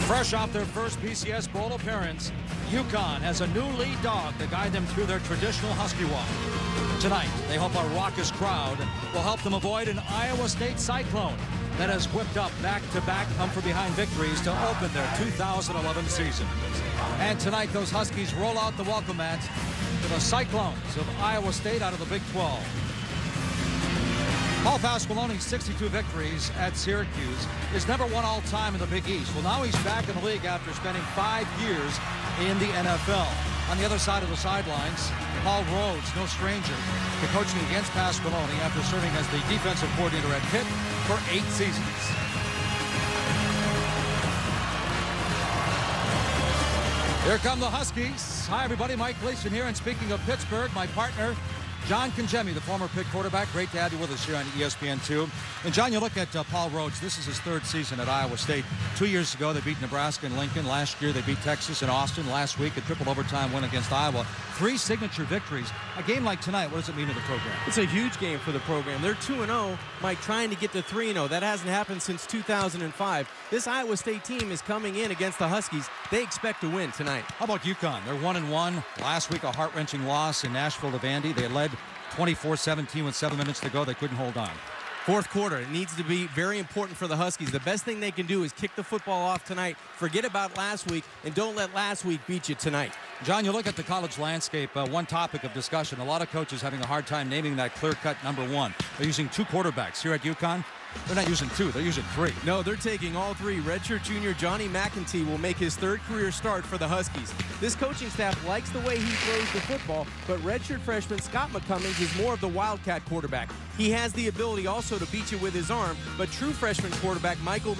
Fresh off their first BCS Bowl appearance, UConn has a new lead dog to guide them through their traditional Husky walk. Tonight, they hope a raucous crowd will help them avoid an Iowa State cyclone that has whipped up back-to-back come-from-behind victories to open their 2011 season. And tonight, those Huskies roll out the welcome mat to the Cyclones of Iowa State out of the Big 12. Paul Pasqualoni's 62 victories at Syracuse is number one all-time in the Big East. Well, now he's back in the league after spending 5 years in the NFL. On the other side of the sidelines, Paul Rhodes, no stranger to coaching against Pasqualoni after serving as the defensive coordinator at Pitt for 8 seasons. Here come the Huskies. Hi, everybody. Mike Gleason here. And speaking of Pittsburgh, my partner, John Congemi, the former Pitt quarterback. Great to have you with us here on ESPN2. And, John, you look at Paul Rhodes. This is his 3rd season at Iowa State. 2 years ago, they beat Nebraska and Lincoln. Last year, they beat Texas and Austin. Last week, a triple overtime win against Iowa. 3 signature victories. A game like tonight, what does it mean to the program? It's a huge game for the program. They're 2-0, Mike, trying to get to 3-0. That hasn't happened since 2005. This Iowa State team is coming in against the Huskies. They expect to win tonight. How about UConn? They're 1-1. Last week, a heart-wrenching loss in Nashville to Vandy. They led 24-17 with 7 minutes to go. They couldn't hold on. Fourth quarter, it needs to be very important for the Huskies. The best thing they can do is kick the football off tonight. Forget about last week, and don't let last week beat you tonight. John, you look at the college landscape, one topic of discussion. A lot of coaches having a hard time naming that clear-cut number one. They're using 2 quarterbacks here at UConn. They're not using 2, they're using 3. No, they're taking all 3. Redshirt junior Johnny McEntee will make his 3rd career start for the Huskies. This coaching staff likes the way he throws the football, but redshirt freshman Scott McCummings is more of the Wildcat quarterback. He has the ability also to beat you with his arm, but true freshman quarterback Michael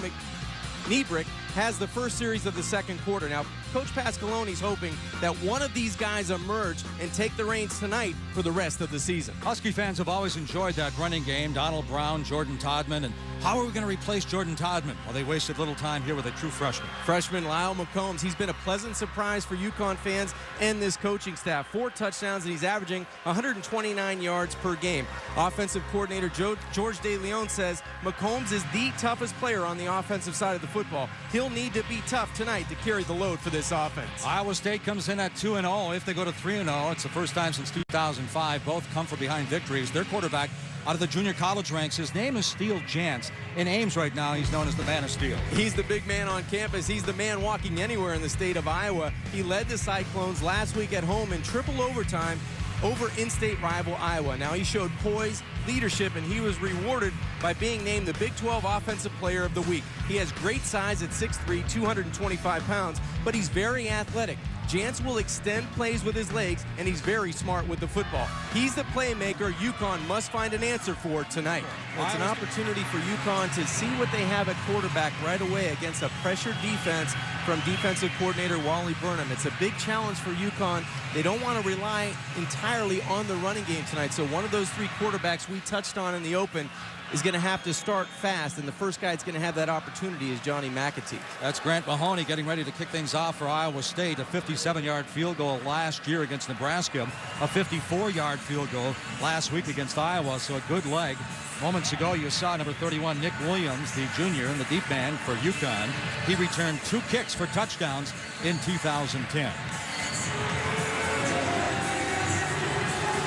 Niebrick has the first series of the 2nd quarter. Now, Coach Pasqualoni's hoping that one of these guys emerge and take the reins tonight for the rest of the season. Husky fans have always enjoyed that running game. Donald Brown, Jordan Todman, and how are we going to replace Jordan Todman? Well, they wasted little time here with a true freshman. Freshman Lyle McCombs, he's been a pleasant surprise for UConn fans and this coaching staff. 4 touchdowns, and he's averaging 129 yards per game. Offensive coordinator George DeLeon says McCombs is the toughest player on the offensive side of the football. He'll need to be tough tonight to carry the load for this offense. Iowa State comes in at 2-0. If they go to 3-0, it's the first time since 2005. Both come from behind victories. Their quarterback out of the junior college ranks, his name is Steele Jantz. In Ames right now, he's known as the Man of Steel. He's the big man on campus. He's the man walking anywhere in the state of Iowa. He led the Cyclones last week at home in triple overtime over in-state rival Iowa. Now, he showed poise, leadership, and he was rewarded by being named the Big 12 Offensive Player of the Week. He has great size at 6'3", 225 pounds, but he's very athletic. Jantz will extend plays with his legs, and he's very smart with the football. He's the playmaker UConn must find an answer for tonight. It's an opportunity for UConn to see what they have at quarterback right away against a pressured defense from defensive coordinator Wally Burnham. It's a big challenge for UConn. They don't want to rely entirely on the running game tonight, so one of those 3 quarterbacks we touched on in the open is going to have to start fast, and the first guy that's going to have that opportunity is Johnny McEntee. That's Grant Mahoney getting ready to kick things off for Iowa State. A 57-yard field goal last year against Nebraska. A 54-yard field goal last week against Iowa, so a good leg. Moments ago, you saw number 31, Nick Williams, the junior and the deep man for UConn. He returned 2 kicks for touchdowns in 2010.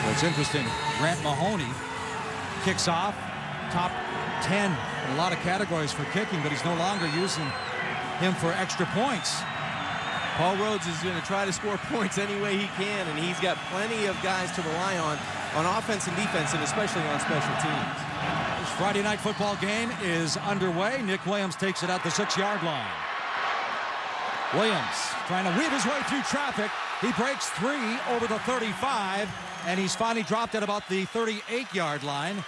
What's interesting, Grant Mahoney kicks off. Top 10 in a lot of categories for kicking, but he's no longer using him for extra points. Paul Rhodes is going to try to score points any way he can, and he's got plenty of guys to rely on offense and defense, and especially on special teams. This Friday night football game is underway. Nick Williams takes it at the 6-yard line. Williams trying to weave his way through traffic. He breaks 3 over the 35, and he's finally dropped at about the 38-yard line.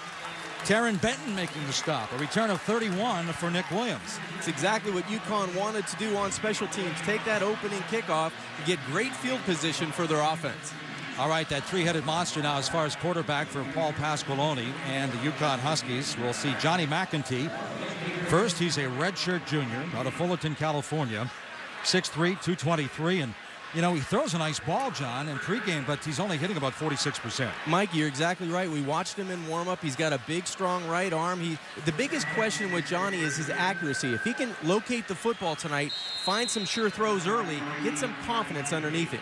Taryn Benton making the stop. A return of 31 for Nick Williams. It's exactly what UConn wanted to do on special teams. Take that opening kickoff and get great field position for their offense. All right, that 3-headed monster now as far as quarterback for Paul Pasqualoni and the UConn Huskies. We'll see Johnny McEntee. First, he's a redshirt junior out of Fullerton, California. 6'3", 223, and You know, he throws a nice ball, John, in pregame, but he's only hitting about 46%. Mike, you're exactly right. We watched him in warm-up. He's got a big, strong right arm. The biggest question with Johnny is his accuracy. If he can locate the football tonight, find some sure throws early, get some confidence underneath it.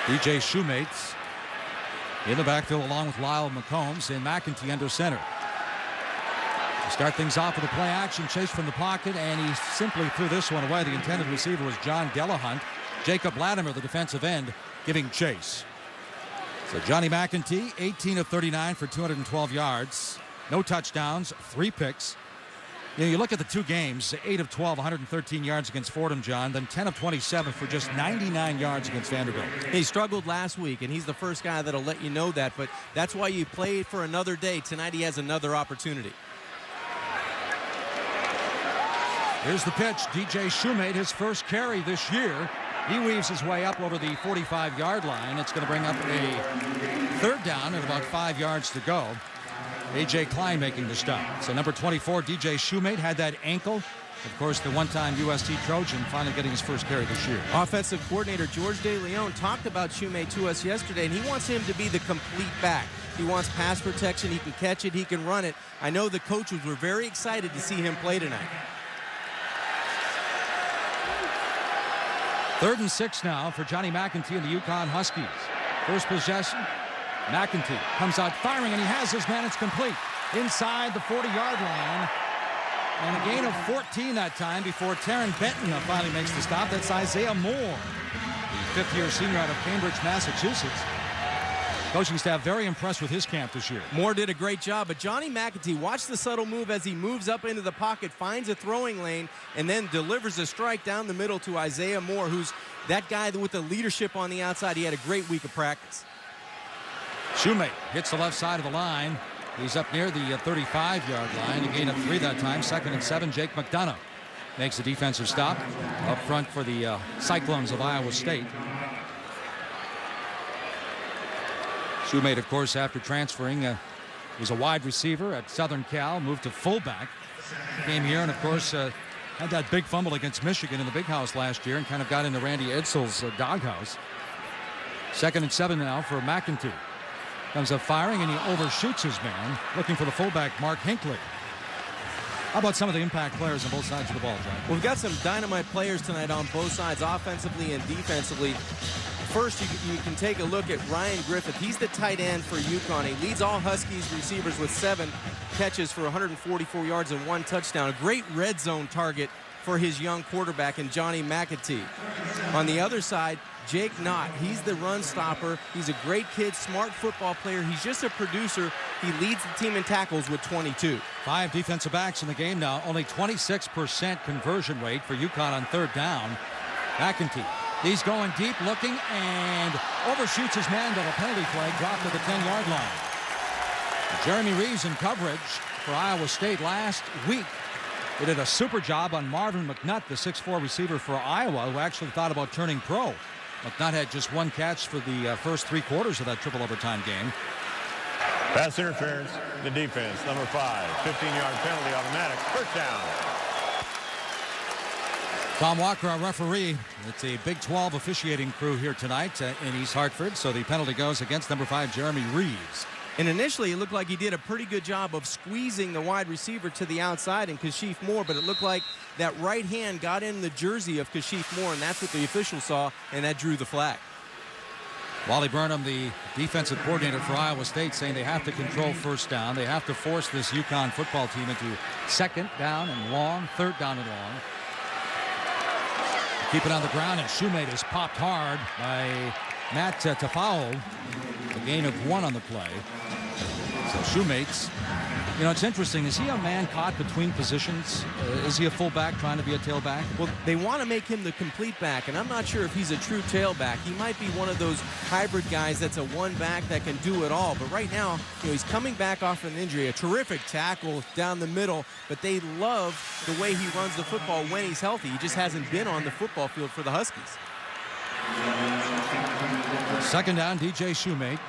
DJ Shoemates in the backfield along with Lyle McCombs and McEntee under center. Start things off with a play action chase from the pocket, and he simply threw this one away. The intended receiver was John Delahunt. Jacob Latimer, the defensive end, giving chase. So Johnny McEntee, 18 of 39 for 212 yards. No touchdowns, 3 picks. You know, you look at the 2 games, 8 of 12, 113 yards against Fordham, John, then 10 of 27 for just 99 yards against Vanderbilt. He struggled last week, and he's the first guy that'll let you know that, but that's why you play for another day. Tonight he has another opportunity. Here's the pitch. DJ Shoemate, his first carry this year. He weaves his way up over the 45-yard line. It's going to bring up a third down at about 5 yards to go. A.J. Klein making the stop. So number 24, DJ Shoemate, had that ankle. Of course, the one-time UST Trojan finally getting his first carry this year. Offensive coordinator George DeLeon talked about Shoemate to us yesterday, and he wants him to be the complete back. He wants pass protection. He can catch it. He can run it. I know the coaches were very excited to see him play tonight. 3rd and 6 now for Johnny McEntee and the UConn Huskies. First possession, McEntee comes out firing, and he has his man. It's complete inside the 40-yard line. And a gain of 14 that time before Taryn Benton finally makes the stop. That's Isaiah Moore, the 5th-year senior out of Cambridge, Massachusetts. Coaching staff very impressed with his camp this year. Moore did a great job, but Johnny McEntee, watch the subtle move as he moves up into the pocket, finds a throwing lane, and then delivers a strike down the middle to Isaiah Moore, who's that guy with the leadership on the outside. He had a great week of practice. Shoemate hits the left side of the line. He's up near the 35-yard line. A gain of 3 that time. 2nd and 7. Jake McDonough makes a defensive stop up front for the Cyclones of Iowa State. Shoemate, of course, after transferring, was a wide receiver at Southern Cal, moved to fullback. Came here and, of course, had that big fumble against Michigan in the Big House last year and kind of got into Randy Edsall's doghouse. 2nd and 7 now for McEntee. Comes up firing, and he overshoots his man, looking for the fullback, Mark Hinckley. How about some of the impact players on both sides of the ball, John? Well, we've got some dynamite players tonight on both sides, offensively and defensively. First, you can take a look at Ryan Griffith. He's the tight end for UConn. He leads all Huskies receivers with 7 catches for 144 yards and 1 touchdown. A great red zone target for his young quarterback in Johnny McEntee. On the other side, Jake Knott. He's the run stopper. He's a great kid, smart football player. He's just a producer. He leads the team in tackles with 22. 5 defensive backs in the game now. Only 26% conversion rate for UConn on 3rd down. McEntee. He's going deep, looking, and overshoots his man to the penalty flag, dropped to the 10-yard line. Jeremy Reeves in coverage for Iowa State last week. He did a super job on Marvin McNutt, the 6'4 receiver for Iowa, who actually thought about turning pro. McNutt had just 1 catch for the first 3 quarters of that triple overtime game. Pass interference, the defense, number 5, 15-yard penalty, automatic, first down. Tom Walker, our referee. It's a Big 12 officiating crew here tonight in East Hartford, so the penalty goes against number 5, Jeremy Reeves. And initially, it looked like he did a pretty good job of squeezing the wide receiver to the outside and Kashif Moore, but it looked like that right hand got in the jersey of Kashif Moore, and that's what the official saw, and that drew the flag. Wally Burnham, the defensive coordinator for Iowa State, saying they have to control first down. They have to force this UConn football team into 2nd down and long, 3rd down and long. Keep it on the ground, and Shoemate is popped hard by Matt Tafao. A gain of 1 on the play. So Shoemate's, you know, it's interesting. Is he a man caught between positions? Is he a fullback trying to be a tailback? Well, they want to make him the complete back, and I'm not sure if he's a true tailback. He might be one of those hybrid guys that's a one back that can do it all. But right now, you know, he's coming back off an injury. A terrific tackle down the middle, but they love the way he runs the football when he's healthy. He just hasn't been on the football field for the Huskies. 2nd down, DJ Shoemate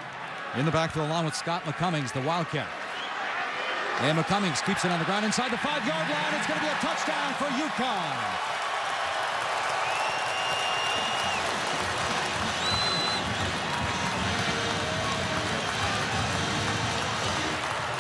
in the backfield along with Scott McCummings, the Wildcat. And McCummings keeps it on the ground inside the 5-yard line. It's going to be a touchdown for UConn.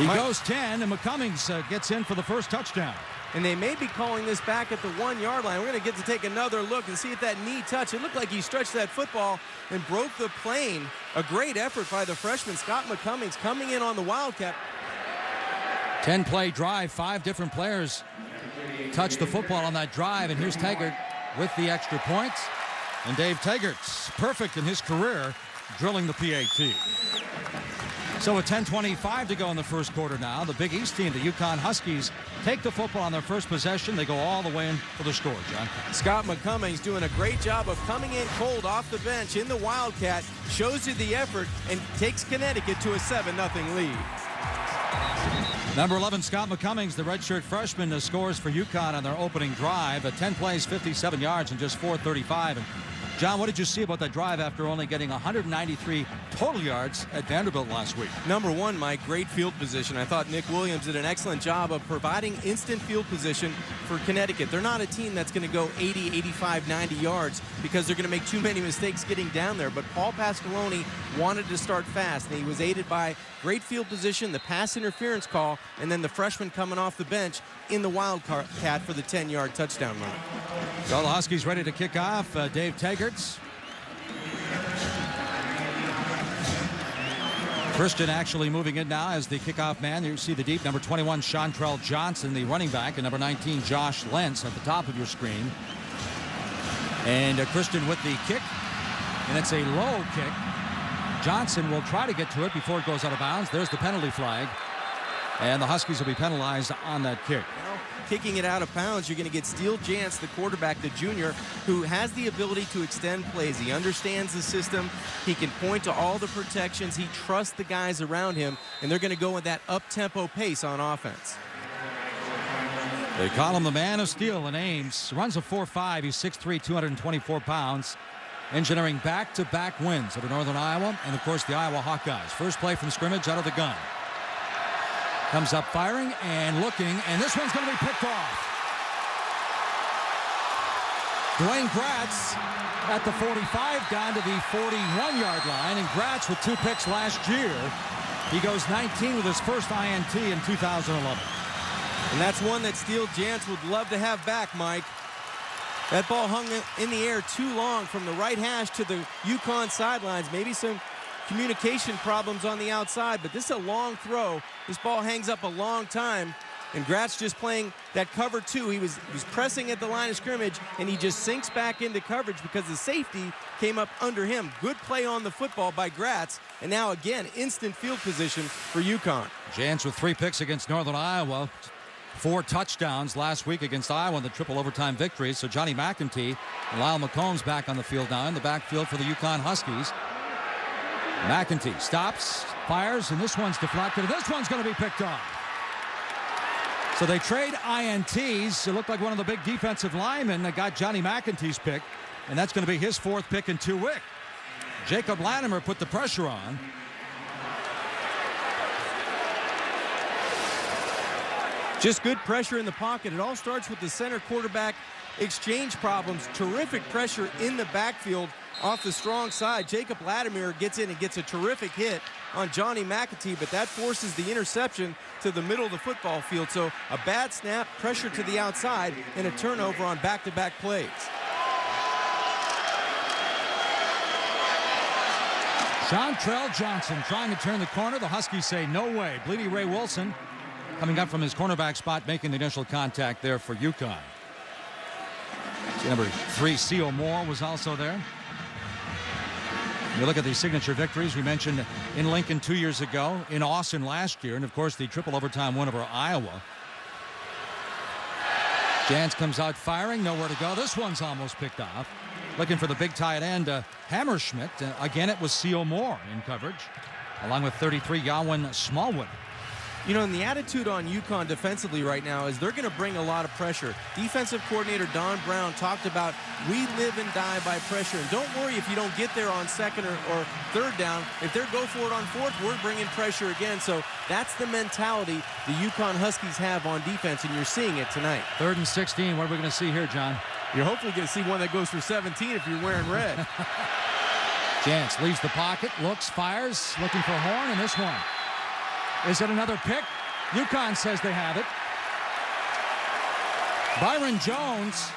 He goes 10, and McCummings gets in for the first touchdown. And they may be calling this back at the 1-yard line. We're going to get to take another look and see if that knee touch. It looked like he stretched that football and broke the plane. A great effort by the freshman, Scott McCummings, coming in on the Wildcat. 10-play drive, 5 different players touched the football on that drive, and here's Taggart with the extra point. And Dave Taggart's perfect in his career, drilling the PAT. So with 10:25 to go in the first quarter now, the Big East team, the UConn Huskies, take the football on their first possession. They go all the way in for the score, John. Scott McCummings doing a great job of coming in cold off the bench in the Wildcat, shows you the effort, and takes Connecticut to a 7-0 lead. Number 11, Scott McCummings, the redshirt freshman, scores for UConn on their opening drive. 10 plays, 57 yards, and just 4:35. And John, what did you see about that drive after only getting 193 total yards at Vanderbilt last week? Number one, Mike, great field position. I thought Nick Williams did an excellent job of providing instant field position for Connecticut. They're not a team that's going to go 80, 85, 90 yards because they're going to make too many mistakes getting down there. But Paul Pasqualoni wanted to start fast, and he was aided by great field position, the pass interference call, and then the freshman coming off the bench in the Wildcat for the 10-yard touchdown run. So the Huskies ready to kick off. Dave Taggart. Christian actually moving in now as the kickoff man. You see the deep number 21, Chantrell Johnson, the running back, and number 19, Josh Lentz at the top of your screen. And Christian with the kick, and it's a low kick. Johnson will try to get to it before it goes out of bounds. There's the penalty flag, and the Huskies will be penalized on that kick. Kicking it out of bounds, you're going to get Steele Jantz, the quarterback, the junior, who has the ability to extend plays. He understands the system. He can point to all the protections. He trusts the guys around him, and they're going to go with that up-tempo pace on offense. They call him the man of steel in Ames. Runs a 4.5. He's 6'3", 224 pounds. Engineering back-to-back wins over Northern Iowa and, of course, the Iowa Hawkeyes. First play from scrimmage out of the gun. Comes up firing and looking, and this one's going to be picked off. Dwayne Gratz at the 45 down to the 41-yard line, and Gratz with 2 picks last year. He goes 19 with his first INT in 2011. And that's one that Steele Jantz would love to have back, Mike. That ball hung in the air too long from the right hash to the UConn sidelines. Maybe some communication problems on the outside, but this is a long throw. This ball hangs up a long time, and Gratz just playing that cover 2. He was pressing at the line of scrimmage, and he just sinks back into coverage because the safety came up under him. Good play on the football by Gratz, and now again instant field position for UConn. Jantz with 3 picks against Northern Iowa. 4 touchdowns last week against Iowa in the triple overtime victory. So Johnny McEntee and Lyle McCombs back on the field now in the backfield for the UConn Huskies. McEntee stops, fires, and this one's deflected. This one's going to be picked off. So they trade INTs. It looked like one of the big defensive linemen that got Johnny McEntee's pick, and that's going to be his 4th pick in 2 weeks. Jacob Latimer put the pressure on. Just good pressure in the pocket. It all starts with the center quarterback exchange problems. Terrific pressure in the backfield off the strong side. Jacob Latimer gets in and gets a terrific hit on Johnny McEntee, but that forces the interception to the middle of the football field. So a bad snap, pressure to the outside, and a turnover on back-to-back plays. Chantrell Johnson trying to turn the corner. The Huskies say no way. Bleedy Ray Wilson coming up from his cornerback spot, making the initial contact there for UConn. See, number 3, C.O. Moore was also there. You look at the signature victories we mentioned in Lincoln 2 years ago, in Austin last year, and of course the triple overtime win over Iowa. Jantz comes out firing, nowhere to go. This one's almost picked off. Looking for the big tight end, Hammerschmidt. Again, it was C.O. Moore in coverage, along with 33, Yawin Smallwood. You know, and the attitude on UConn defensively right now is they're going to bring a lot of pressure. Defensive coordinator Don Brown talked about we live and die by pressure. And don't worry if you don't get there on 2nd or 3rd down. If they go for it on 4th, we're bringing pressure again. So that's the mentality the UConn Huskies have on defense, and you're seeing it tonight. 3rd and 16. What are we going to see here, John? You're hopefully going to see one that goes for 17 if you're wearing red. Jantz leaves the pocket, looks, fires, looking for Horn, and this one Is it another pick? UConn says they have it. Byron Jones.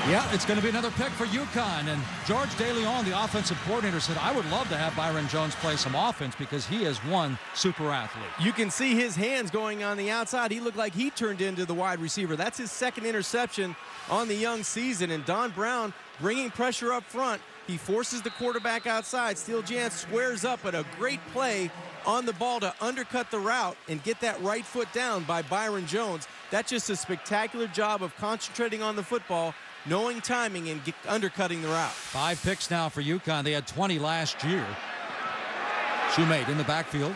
Yeah, it's going to be another pick for UConn. And George DeLeon, the offensive coordinator, said, I would love to have Byron Jones play some offense because he is one super athlete. You can see his hands going on the outside. He looked like he turned into the wide receiver. That's his second interception on the young season. And Don Brown bringing pressure up front. He forces the quarterback outside. Steele Jans squares up at a great play on the ball to undercut the route and get that right foot down by Byron Jones. That's just a spectacular job of concentrating on the football, knowing timing, and undercutting the route. 5 picks now for UConn. They had 20 last year. Shoemate in the backfield.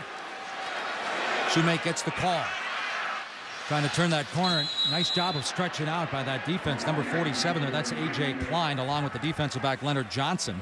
Shoemate gets the call. Trying to turn that corner. Nice job of stretching out by that defense. Number 47 there, that's A.J. Klein, along with the defensive back Leonard Johnson.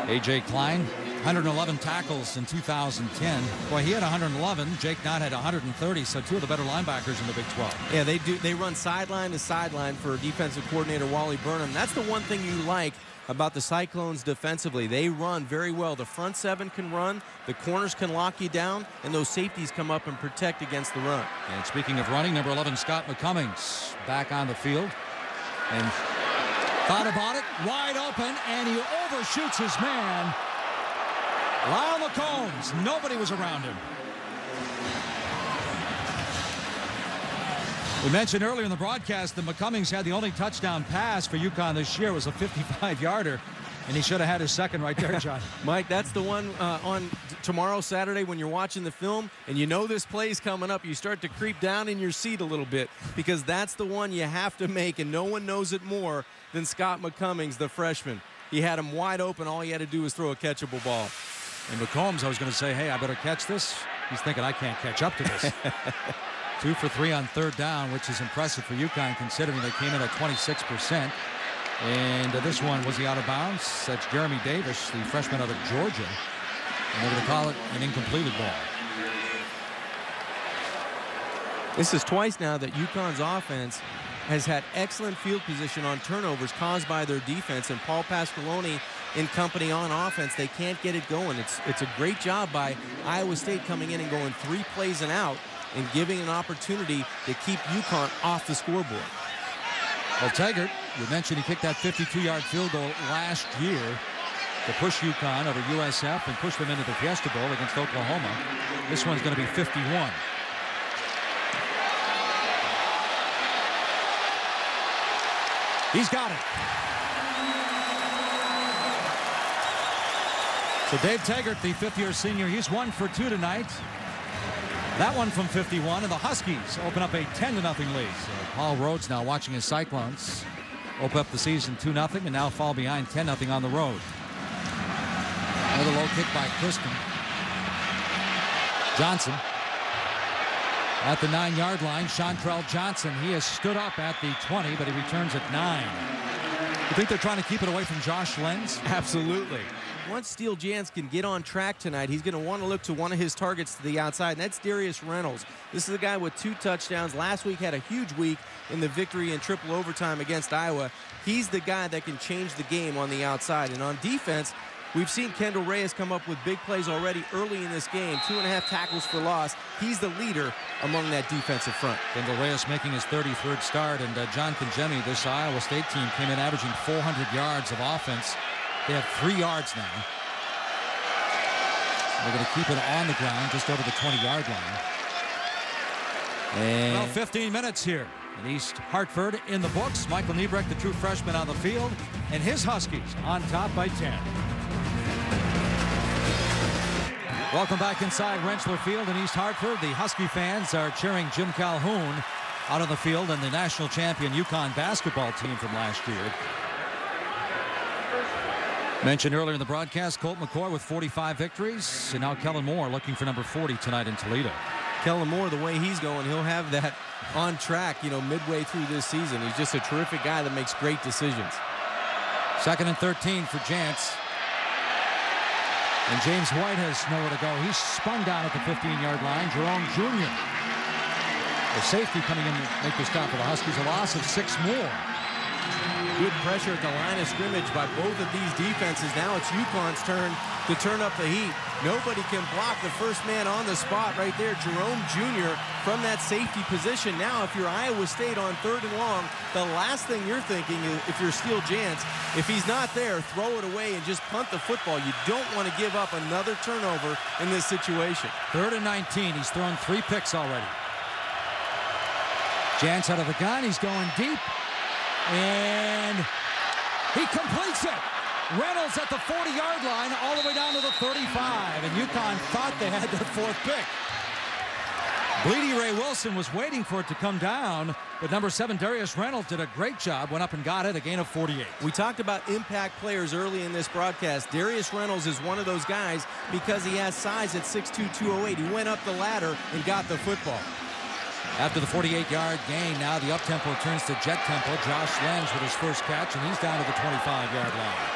A.J. Klein, 111 tackles in 2010. Boy, he had 111. Jake Knott had 130, so 2 of the better linebackers in the Big 12. Yeah, they do. They run sideline to sideline for defensive coordinator Wally Burnham. That's the one thing you like about the Cyclones defensively. They run very well. The front 7 can run, the corners can lock you down, and those safeties come up and protect against the run. And speaking of running, number 11, Scott McCummings, back on the field. And thought about it, wide open, and he overshoots his man. Lyle McCombs, nobody was around him. We mentioned earlier in the broadcast that McCummings had the only touchdown pass for UConn this year. It was a 55-yarder, and he should have had his second right there, John. Mike, that's the one on tomorrow, Saturday, when you're watching the film, and you know this play's coming up, you start to creep down in your seat a little bit, because that's the one you have to make, and no one knows it more than Scott McCummings, the freshman. He had him wide open. All he had to do was throw a catchable ball. And McCombs, I was going to say, hey, I better catch this. He's thinking, I can't catch up to this. 2 for 3 on third down, which is impressive for UConn considering they came in at 26%. And this one, was he out of bounds? That's Jeremy Davis, the freshman out of Georgia. And they're going to call it an incompleted ball. This is twice now that UConn's offense has had excellent field position on turnovers caused by their defense, and Paul Pasqualoni and company on offense, they can't get it going. It's a great job by Iowa State coming in and going 3 plays and out and giving an opportunity to keep UConn off the scoreboard. Well, Taggart, you mentioned he kicked that 52-yard field goal last year to push UConn over USF and push them into the Fiesta Bowl against Oklahoma. This one's going to be 51. He's got it. So Dave Taggart, the 5th-year senior, he's 1 for 2 tonight. That one from 51, and the Huskies open up a 10-0 lead. So Paul Rhodes now watching his Cyclones open up the season 2-0 and now fall behind 10-0 on the road. Another low kick by Kristen. Johnson at the 9-yard line. Chantrell Johnson, he has stood up at the 20, but he returns at 9. You think they're trying to keep it away from Josh Lenz? Absolutely. Once Steele Jans can get on track tonight, he's going to want to look to one of his targets to the outside, and that's Darius Reynolds. This is a guy with 2 touchdowns. Last week had a huge week in the victory in triple overtime against Iowa. He's the guy that can change the game on the outside. And on defense, we've seen Kendall Reyes come up with big plays already early in this game. 2.5 tackles for loss. He's the leader among that defensive front. Kendall Reyes making his 33rd start, and John Congemi, this Iowa State team, came in averaging 400 yards of offense. They have 3 yards now. They're going to keep it on the ground just over the 20-yard line. And well, 15 minutes here in East Hartford in the books. Michael Niebrecht, the true freshman, on the field, and his Huskies on top by 10. Welcome back inside Rentschler Field in East Hartford. The Husky fans are cheering Jim Calhoun out on the field and the national champion UConn basketball team from last year. Mentioned earlier in the broadcast, Colt McCoy with 45 victories, and now Kellen Moore looking for number 40 tonight in Toledo. Kellen Moore, the way he's going, he'll have that on track, midway through this season. He's just a terrific guy that makes great decisions. 2nd and 13 for Jantz. And James White has nowhere to go. He's spun down at the 15-yard line. Jerome Jr. The safety coming in to make the stop for the Huskies. A loss of 6 more. good pressure at the line of scrimmage by both of these defenses. Now it's UConn's turn to turn up the heat. Nobody can block the first man on the spot right there, Jerome Jr. from that safety position. Now, if you're Iowa State on 3rd and long, the last thing you're thinking is, if you're Steele Jantz, if he's not there, throw it away and just punt the football. You don't want to give up another turnover in this situation. 3rd and 19. He's thrown 3 picks already. Jantz out of the gun. He's going deep. And he completes it. Reynolds at the 40-yard line all the way down to the 35. And UConn thought they had their 4th pick. Bleedy Ray Wilson was waiting for it to come down, but number 7, Darius Reynolds, did a great job, went up and got it, a gain of 48. We talked about impact players early in this broadcast. Darius Reynolds is one of those guys because he has size at 6'2", 208. He went up the ladder and got the football. After the 48-yard gain, now the up-tempo turns to jet tempo. Josh Lenz with his first catch, and he's down to the 25-yard line.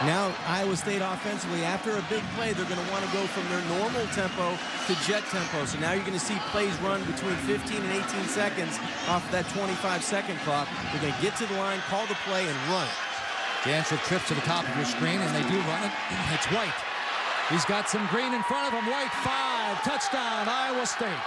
Now, Iowa State offensively, after a big play, they're going to want to go from their normal tempo to jet tempo. So now you're going to see plays run between 15 and 18 seconds off that 25-second clock. They're going to get to the line, call the play, and run it. Jansen trips to the top of your screen, and they do run it. It's White. He's got some green in front of him. White, 5, touchdown, Iowa State.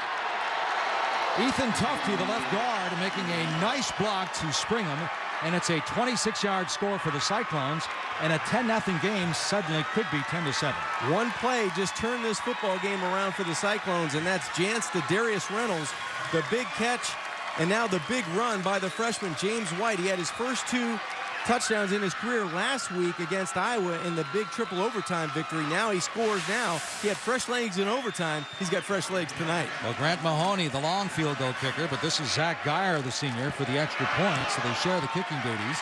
Ethan Tufte, the left guard, making a nice block to Springham. And it's a 26-yard score for the Cyclones, and a 10-0 game suddenly could be 10-7. One play just turned this football game around for the Cyclones, and that's Jantz to Darius Reynolds. The big catch, and now the big run by the freshman James White. He had his first 2 touchdowns in his career last week against Iowa in the big triple overtime victory. Now he scores now. He had fresh legs in overtime. He's got fresh legs tonight. Well, Grant Mahoney, the long field goal kicker, but this is Zach Geyer, the senior, for the extra point, so they share the kicking duties.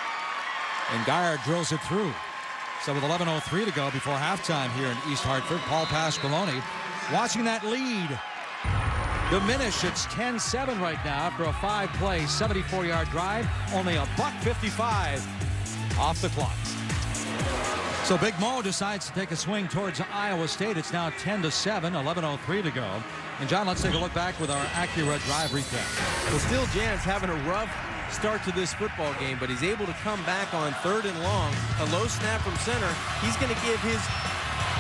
And Geyer drills it through. So with 11:03 to go before halftime here in East Hartford, Paul Pasqualoni watching that lead diminish. It's 10-7 right now after a 5-play, 74-yard drive. Only a $1.55 off the clock. So Big Mo decides to take a swing towards Iowa State. It's now 10-7, 11:03 to go. And John, let's take a look back with our Acura drive recap. Well, Steele Jantz having a rough start to this football game, but he's able to come back on 3rd and long. A low snap from center. He's going to give his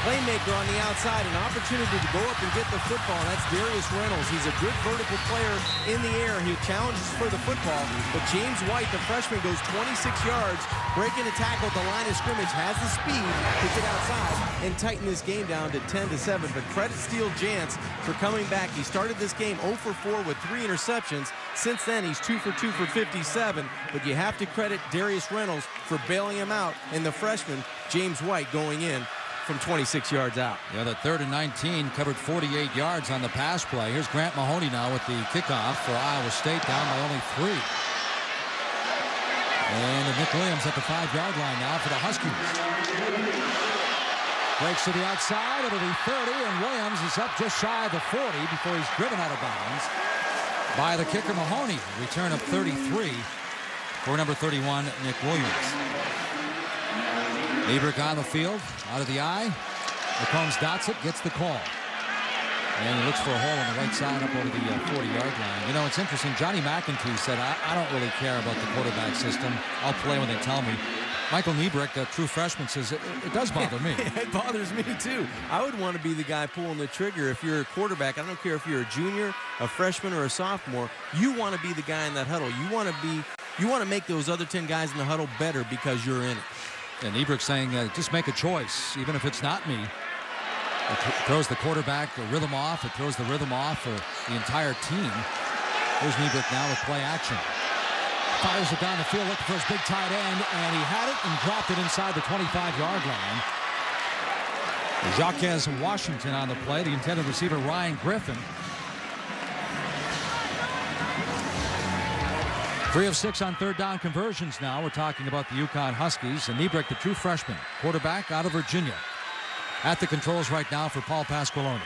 playmaker on the outside an opportunity to go up and get the football. That's Darius Reynolds. He's a good vertical player in the air. He challenges for the football, but James White, the freshman, goes 26 yards, breaking a tackle at the line of scrimmage, has the speed to get outside and tighten this game down to 10-7. But credit Steele Jantz for coming back. He started this game 0 for 4 with 3 interceptions. Since then, he's 2 for 2 for 57. But you have to credit Darius Reynolds for bailing him out, and the freshman, James White, going in from 26 yards out. Yeah, the 3rd and 19 covered 48 yards on the pass play. Here's Grant Mahoney now with the kickoff for Iowa State, down by only 3. And Nick Williams at the 5-yard line now for the Huskies. Breaks to the outside, it'll be 30, and Williams is up just shy of the 40 before he's driven out of bounds by the kicker Mahoney. Return of 33 for number 31, Nick Williams. Niebrick on the field, out of the eye. McCombs dots it, gets the call. And he looks for a hole on the right side up over the 40-yard line. You know, it's interesting. Johnny McEntee said, I don't really care about the quarterback system. I'll play when they tell me. Michael Niebrick, a true freshman, says, it does bother me. It bothers me, too. I would want to be the guy pulling the trigger if you're a quarterback. I don't care if you're a junior, a freshman, or a sophomore. You want to be the guy in that huddle. You want to make those other 10 guys in the huddle better because you're in it. And Niebrick saying, just make a choice, even if it's not me. It throws the quarterback the rhythm off. It throws the rhythm off for the entire team. Here's Niebrick now with play action. Fires it down the field, looking for his big tight end, and he had it and dropped it inside the 25-yard line. Jaquez Washington on the play, the intended receiver Ryan Griffin. 3 of 6 on 3rd down conversions now. We're talking about the UConn Huskies. And Niebrick, the true freshman, quarterback out of Virginia. At the controls right now for Paul Pasqualoni.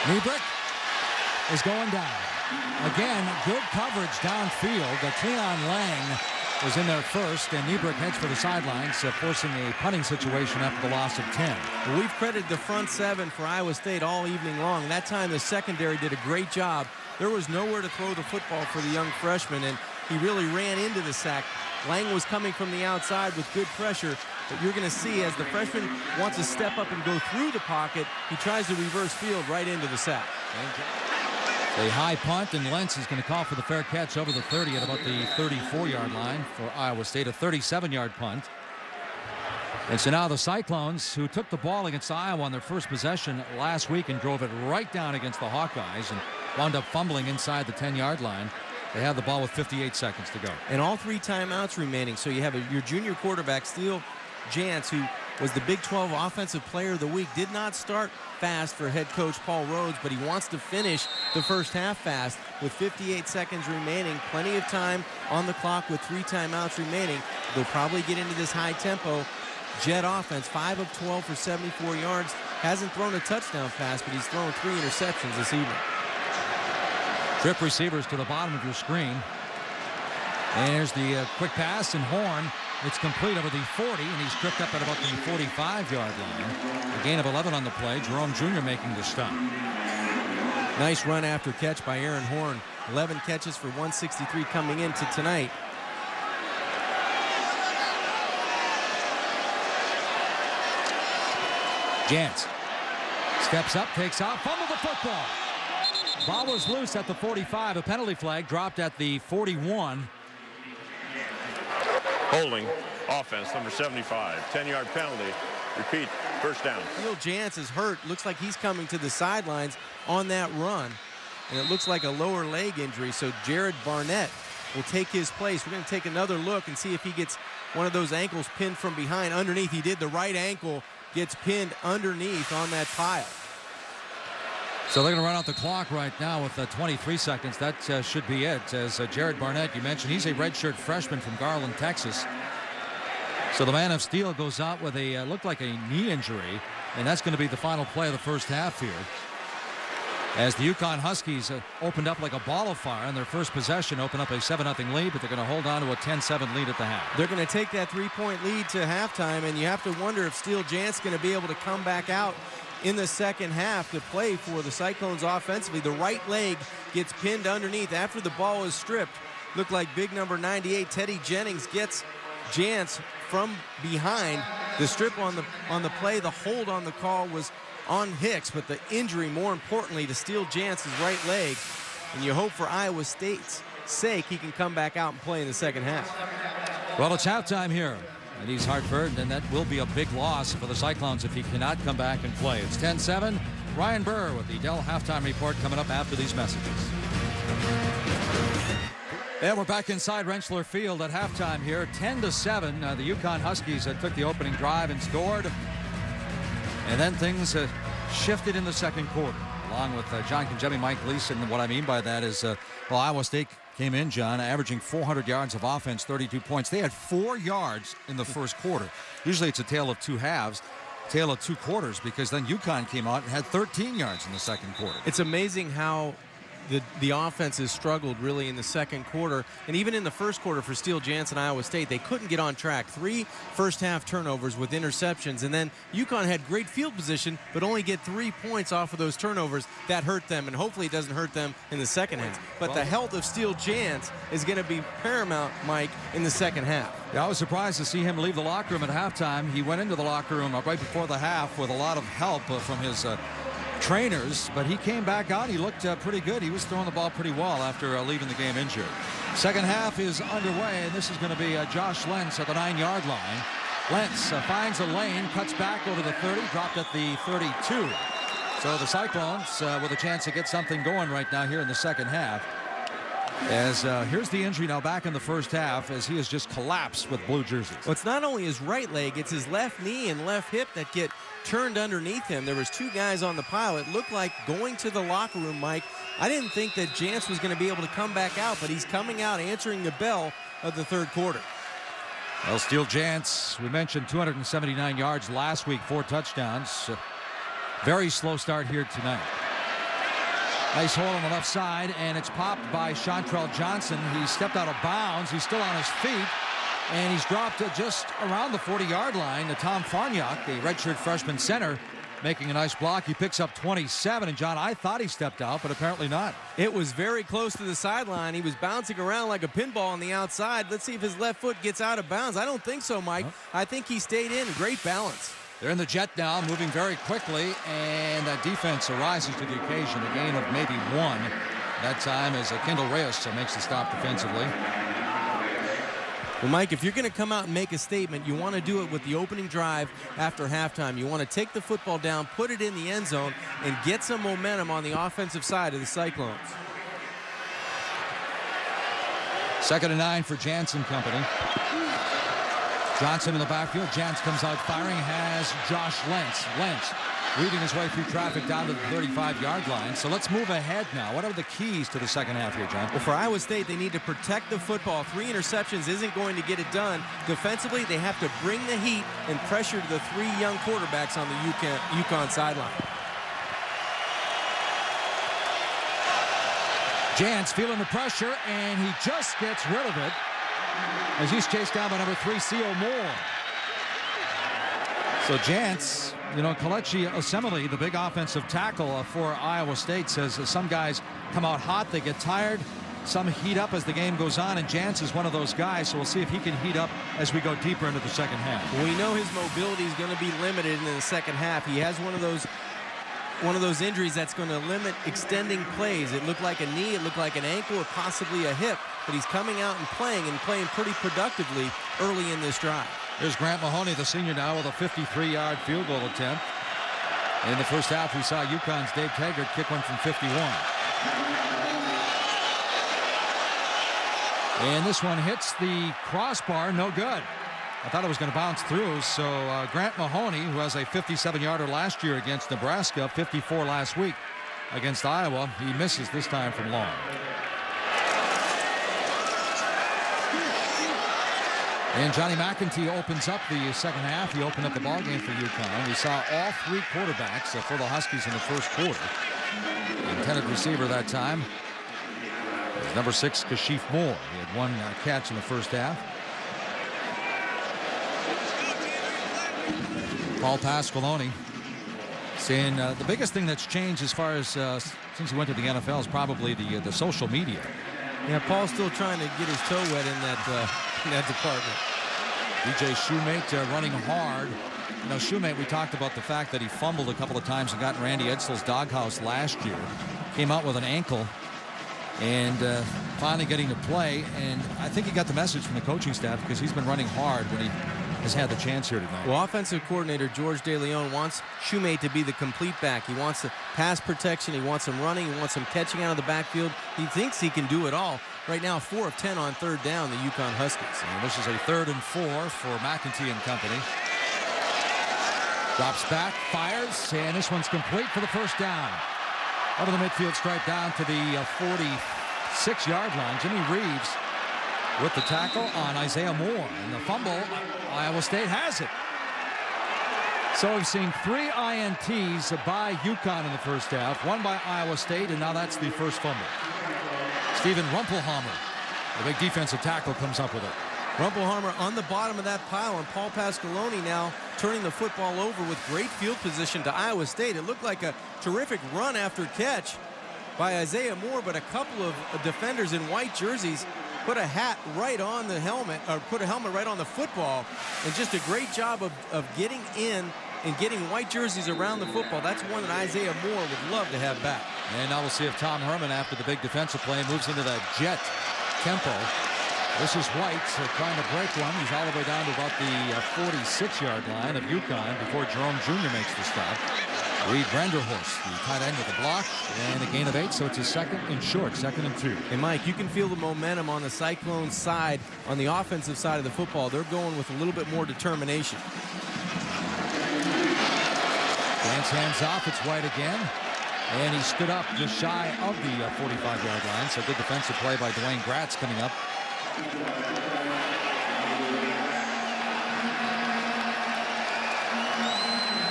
Niebrick is going down. Again, good coverage downfield. Cleon Lang was in there first, and Niebrick heads for the sidelines, forcing a punting situation after the loss of 10. Well, we've credited the front seven for Iowa State all evening long. That time the secondary did a great job. There was nowhere to throw the football for the young freshman, and he really ran into the sack. Lang was coming from the outside with good pressure, but you're going to see as the freshman wants to step up and go through the pocket, he tries to reverse field right into the sack. A high punt, and Lentz is going to call for the fair catch over the 30 at about the 34-yard line for Iowa State, a 37-yard punt. And so now the Cyclones, who took the ball against Iowa on their first possession last week and drove it right down against the Hawkeyes and wound up fumbling inside the 10-yard line. They have the ball with 58 seconds to go. And all 3 timeouts remaining. So you have your junior quarterback, Steele Jantz, who was the Big 12 Offensive Player of the Week. Did not start fast for head coach Paul Rhodes, but he wants to finish the first half fast with 58 seconds remaining. Plenty of time on the clock with 3 timeouts remaining. They'll probably get into this high tempo Jet offense. 5 of 12 for 74 yards. Hasn't thrown a touchdown pass, but he's thrown 3 interceptions this evening. Trip receivers to the bottom of your screen. And here's the quick pass, and Horn. It's complete over the 40, and he's tripped up at about the 45-yard line. A gain of 11 on the play. Jerome Jr. making the stop. Nice run after catch by Aaron Horn. 11 catches for 163 coming into tonight. Jantz steps up, takes off, fumbled the football. Ball was loose at the 45. A penalty flag dropped at the 41. Holding offense, number 75. 10-yard penalty. Repeat, first down. Steele Jantz is hurt. Looks like he's coming to the sidelines on that run. And it looks like a lower leg injury. So Jared Barnett will take his place. We're going to take another look and see if he gets one of those ankles pinned from behind. Underneath, he did. The right ankle gets pinned underneath on that pile. So they're going to run out the clock right now with 23 seconds. That should be it. As Jared Barnett, you mentioned, he's a redshirt freshman from Garland, Texas. So the man of steel goes out with a looked like a knee injury, and that's going to be the final play of the first half here. As the UConn Huskies opened up like a ball of fire in their first possession, opened up a 7-0 lead, but they're going to hold on to a 10-7 lead at the half. They're going to take that 3-point lead to halftime, and you have to wonder if Steele Jantz is going to be able to come back out in the second half to play for the Cyclones offensively. The right leg gets pinned underneath after the ball is stripped. Looked like big number 98, Teddy Jennings, gets Jantz from behind. The strip on the play, the hold on the call was on Hicks, but the injury, more importantly, to Steele Jantz's right leg. And you hope for Iowa State's sake he can come back out and play in the second half. Well, it's halftime here at East Hartford, and that will be a big loss for the Cyclones if he cannot come back and play. It's 10-7. Ryan Burr with the Dell halftime report coming up after these messages. And we're back inside Rentschler Field at halftime here. 10-7. The UConn Huskies took the opening drive and scored. And then things shifted in the second quarter, along with John Congemi, Mike Gleason. What I mean by that is, well, Iowa State came in, John, averaging 400 yards of offense, 32 points. They had 4 yards in the first quarter. Usually it's a tale of 2 halves, tale of 2 quarters, because then UConn came out and had 13 yards in the second quarter. It's amazing how the offense has struggled really in the second quarter, and even in the first quarter for Steele Jantz and Iowa State, they couldn't get on track. 3 first-half turnovers with interceptions, and then UConn had great field position, but only get 3 points off of those turnovers. That hurt them, and hopefully it doesn't hurt them in the second half. But the health of Steele Jantz is going to be paramount, Mike, in the second half. Yeah, I was surprised to see him leave the locker room at halftime. He went into the locker room right before the half with a lot of help from his trainers, but he came back out. He looked pretty good. He was throwing the ball pretty well after leaving the game injured. Second half is underway, and this is going to be Josh Lentz at the 9-yard line. Lentz finds a lane, cuts back over the 30, dropped at the 32. So the Cyclones with a chance to get something going right now here in the second half. As here's the injury now back in the first half as he has just collapsed with blue jerseys. Well, it's not only his right leg, it's his left knee and left hip that get turned underneath him. There was 2 guys on the pile. It looked like going to the locker room, Mike. I didn't think that Jantz was going to be able to come back out, but he's coming out answering the bell of the third quarter. Well, Steele Jantz, we mentioned 279 yards last week, 4 touchdowns. Very slow start here tonight. Nice hole on the left side, and it's popped by Chantrell Johnson. He stepped out of bounds. He's still on his feet. And he's dropped just around the 40-yard line to Tom Farniok, the redshirt freshman center, making a nice block. He picks up 27. And, John, I thought he stepped out, but apparently not. It was very close to the sideline. He was bouncing around like a pinball on the outside. Let's see if his left foot gets out of bounds. I don't think so, Mike. Nope. I think he stayed in. Great balance. They're in the jet now, moving very quickly, and that defense rises to the occasion. A gain of maybe one. That time as Kendall Reyes makes the stop defensively. Well, Mike, if you're going to come out and make a statement, you want to do it with the opening drive after halftime. You want to take the football down, put it in the end zone, and get some momentum on the offensive side of the Cyclones. 2nd and 9 for Jansen Company. Johnson in the backfield. Jans comes out firing, has Josh Lentz. Lentz weaving his way through traffic down to the 35-yard line. So let's move ahead now. What are the keys to the second half here, John? Well, for Iowa State, they need to protect the football. 3 interceptions isn't going to get it done. Defensively, they have to bring the heat and pressure to the 3 young quarterbacks on the UConn sideline. Jans feeling the pressure, and he just gets rid of it as he's chased down by number 3, C.O. Moore. So Jans, you know, Kelechi Osemele, the big offensive tackle for Iowa State, says some guys come out hot, they get tired, some heat up as the game goes on, and Jans is one of those guys, so we'll see if he can heat up as we go deeper into the second half. We know his mobility is going to be limited in the second half. He has one of those injuries that's going to limit extending plays. It looked like a knee, it looked like an ankle, or possibly a hip, but he's coming out and playing pretty productively early in this drive. Here's Grant Mahoney, the senior now, with a 53-yard field goal attempt. In the first half, we saw UConn's Dave Taggart kick one from 51. And this one hits the crossbar, no good. I thought it was going to bounce through, so Grant Mahoney, who has a 57-yarder last year against Nebraska, 54 last week against Iowa, he misses this time from long. And Johnny McEntee opens up the second half. He opened up the ball game for UConn. We saw all 3 quarterbacks for the Huskies in the first quarter. The intended receiver that time was number 6, Kashif Moore. He had 1 catch in the first half. Paul Pasqualoni saying the biggest thing that's changed as far as since he went to the NFL is probably the social media. Yeah, Paul's still trying to get his toe wet in that department. DJ Shoemate running hard. You know, Shoemate, we talked about the fact that he fumbled a couple of times and got in Randy Edsall's doghouse last year. Came out with an ankle and finally getting to play. And I think he got the message from the coaching staff because he's been running hard when he has had the chance here tonight. Well, offensive coordinator George DeLeon wants Shoemate to be the complete back. He wants the pass protection. He wants him running. He wants him catching out of the backfield. He thinks he can do it all. Right now, 4 of 10 on 3rd down, the UConn Huskies. And this is a 3rd and 4 for McEntee and company. Drops back, fires, and this one's complete for the first down. Over the midfield stripe down to the 46-yard line. Jimmy Reeves with the tackle on Isaiah Moore. And the fumble, Iowa State has it. So we've seen 3 INTs by UConn in the first half, 1 by Iowa State, and now that's the first fumble. Stephen Rumpelhammer, the big defensive tackle, comes up with it. Rumpelhammer on the bottom of that pile, and Paul Pasqualoni now turning the football over with great field position to Iowa State. It looked like a terrific run after catch by Isaiah Moore, but a couple of defenders in white jerseys put a hat right on the helmet, or put a helmet right on the football, and just a great job of getting in and getting white jerseys around the football. That's one that Isaiah Moore would love to have back. And now we'll see if Tom Herman, after the big defensive play, moves into that jet tempo. This is White trying to break one. He's all the way down to about the 46-yard line of UConn before Jerome Jr. makes the stop. Reed Branderhorst, the tight end with the block, and a gain of 8, so it's a 2nd and short, 2nd and 2. And Mike, you can feel the momentum on the Cyclones side, on the offensive side of the football. They're going with a little bit more determination. Grant's hands off, it's White again. And he stood up just shy of the 45-yard line, so good defensive play by Dwayne Gratz coming up.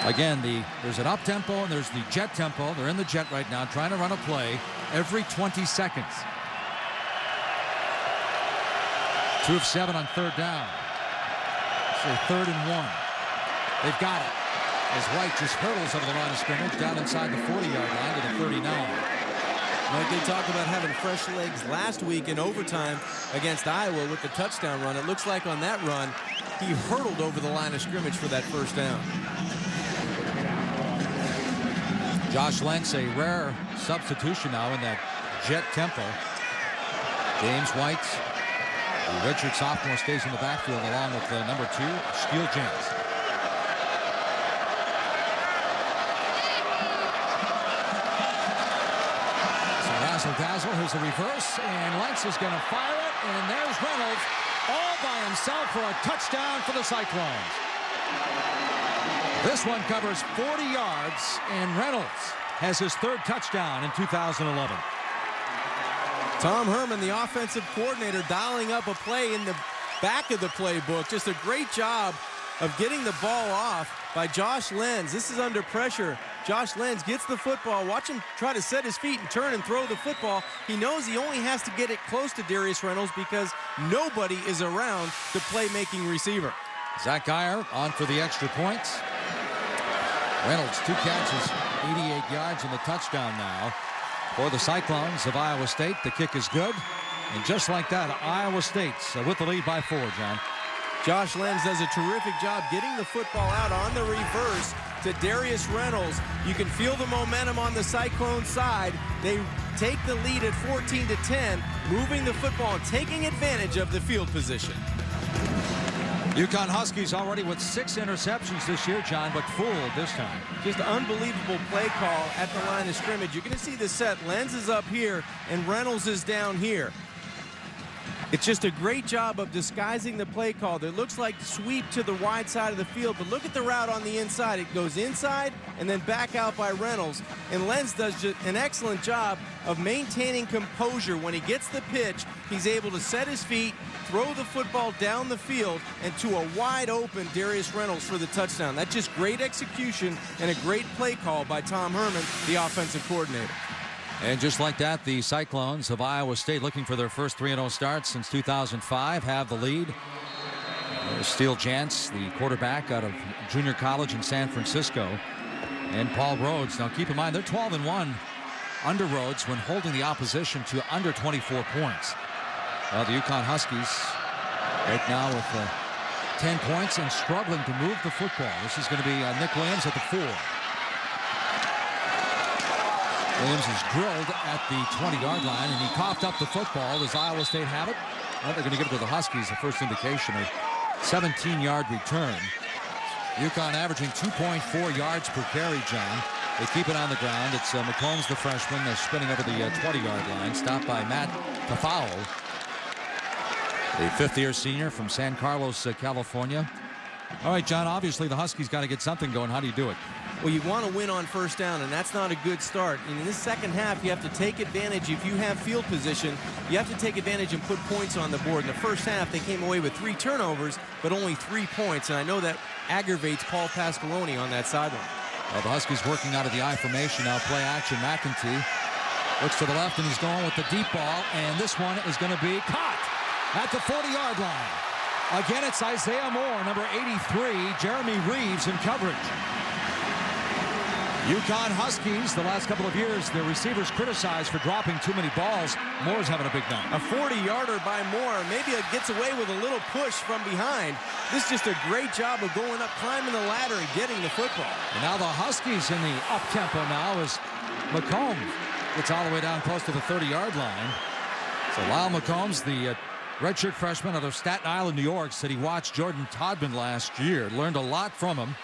Again, there's an up tempo and there's the jet tempo. They're in the jet right now, trying to run a play every 20 seconds. 2 of 7 on 3rd down. actually 3rd and 1. They've got it as White just hurdles over the line of scrimmage down inside the 40-yard line to the 39. Mike, they talked about having fresh legs last week in overtime against Iowa with the touchdown run. It looks like on that run, he hurdled over the line of scrimmage for that first down. Josh Lentz, a rare substitution now in that jet tempo. James White, the redshirt sophomore, stays in the backfield along with number 2, Steele Jans. Razzle-dazzle, here's the reverse, and Lentz is going to fire it, and there's Reynolds all by himself for a touchdown for the Cyclones. This one covers 40 yards, and Reynolds has his 3rd touchdown in 2011. Tom Herman, the offensive coordinator, dialing up a play in the back of the playbook. Just a great job of getting the ball off by Josh Lenz. This is under pressure. Josh Lenz gets the football. Watch him try to set his feet and turn and throw the football. He knows he only has to get it close to Darius Reynolds because nobody is around the playmaking receiver. Zach Geyer on for the extra points. Reynolds, 2 catches, 88 yards, and the touchdown now for the Cyclones of Iowa State. The kick is good. And just like that, Iowa State's with the lead by 4, John. Josh Lenz does a terrific job getting the football out on the reverse to Darius Reynolds. You can feel the momentum on the Cyclone side. They take the lead at 14-10, moving the football and taking advantage of the field position. UConn Huskies already with 6 interceptions this year, John, but fooled this time. Just unbelievable play call at the line of scrimmage. You're going to see the set. Lenz is up here, and Reynolds is down here. It's just a great job of disguising the play call. It looks like sweep to the wide side of the field, but look at the route on the inside. It goes inside and then back out by Reynolds. And Lenz does just an excellent job of maintaining composure. When he gets the pitch, he's able to set his feet, throw the football down the field, and to a wide open Darius Reynolds for the touchdown. That's just great execution and a great play call by Tom Herman, the offensive coordinator. And just like that, the Cyclones of Iowa State, looking for their first 3-0 start since 2005, have the lead. There's Steele Jantz, the quarterback out of junior college in San Francisco, and Paul Rhodes. Now keep in mind, they're 12-1 under Rhodes when holding the opposition to under 24 points. Well, the UConn Huskies right now with 10 points and struggling to move the football. This is going to be Nick Williams at the 4. Williams is drilled at the 20-yard line, and he coughed up the football. Does Iowa State have it? Well, they're going to give it to the Huskies. The first indication, a 17-yard return. UConn averaging 2.4 yards per carry, John. They keep it on the ground. It's McCombs, the freshman. They're spinning over the 20-yard line, stopped by Matt Tafao, the 5th-year senior from San Carlos, California. All right, John, obviously the Huskies got to get something going. How do you do it? Well, you want to win on first down, and that's not a good start. And in this second half, you have to take advantage. If you have field position, you have to take advantage and put points on the board. In the first half, they came away with 3 turnovers, but only 3 points. And I know that aggravates Paul Pasqualoni on that sideline. Well, the Huskies working out of the I formation now. Play action. McEntee looks to the left, and he's going with the deep ball. And this one is going to be caught at the 40-yard line. Again, it's Isaiah Moore, number 83, Jeremy Reeves in coverage. UConn Huskies, the last couple of years, their receivers criticized for dropping too many balls. Moore's having a big night. A 40-yarder by Moore. Maybe it gets away with a little push from behind. This is just a great job of going up, climbing the ladder, and getting the football. And now the Huskies in the up-tempo now as McCombs gets all the way down close to the 30-yard line. So Lyle McCombs, the redshirt freshman out of Staten Island, New York, said he watched Jordan Todman last year, learned a lot from him.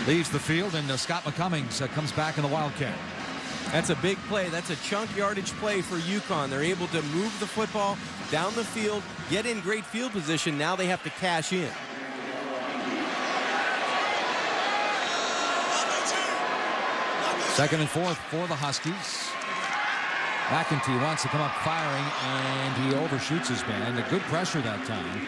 Leaves the field, and Scott McCummings comes back in the Wildcat. That's a big play. That's a chunk yardage play for UConn. They're able to move the football down the field, get in great field position. Now they have to cash in. Second and 4 for the Huskies. McEntee wants to come up firing, and he overshoots his man. A good pressure that time.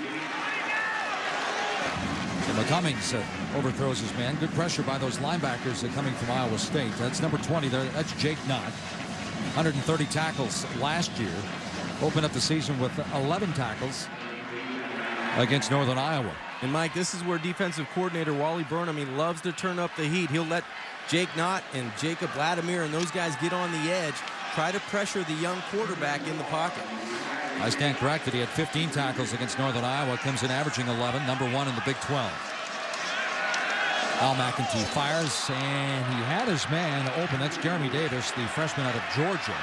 McCummings overthrows his man. Good pressure by those linebackers coming from Iowa State. That's number 20 there. That's Jake Knott. 130 tackles last year. Opened up the season with 11 tackles. against Northern Iowa. And Mike, this is where defensive coordinator Wally Burnham, he loves to turn up the heat. He'll let Jake Knott and Jacob Vladimir and those guys get on the edge, try to pressure the young quarterback in the pocket. I stand corrected. He had 15 tackles against Northern Iowa. Comes in averaging 11, number 1 in the Big 12. Al McEntee fires, and he had his man open. That's Jeremy Davis, the freshman out of Georgia.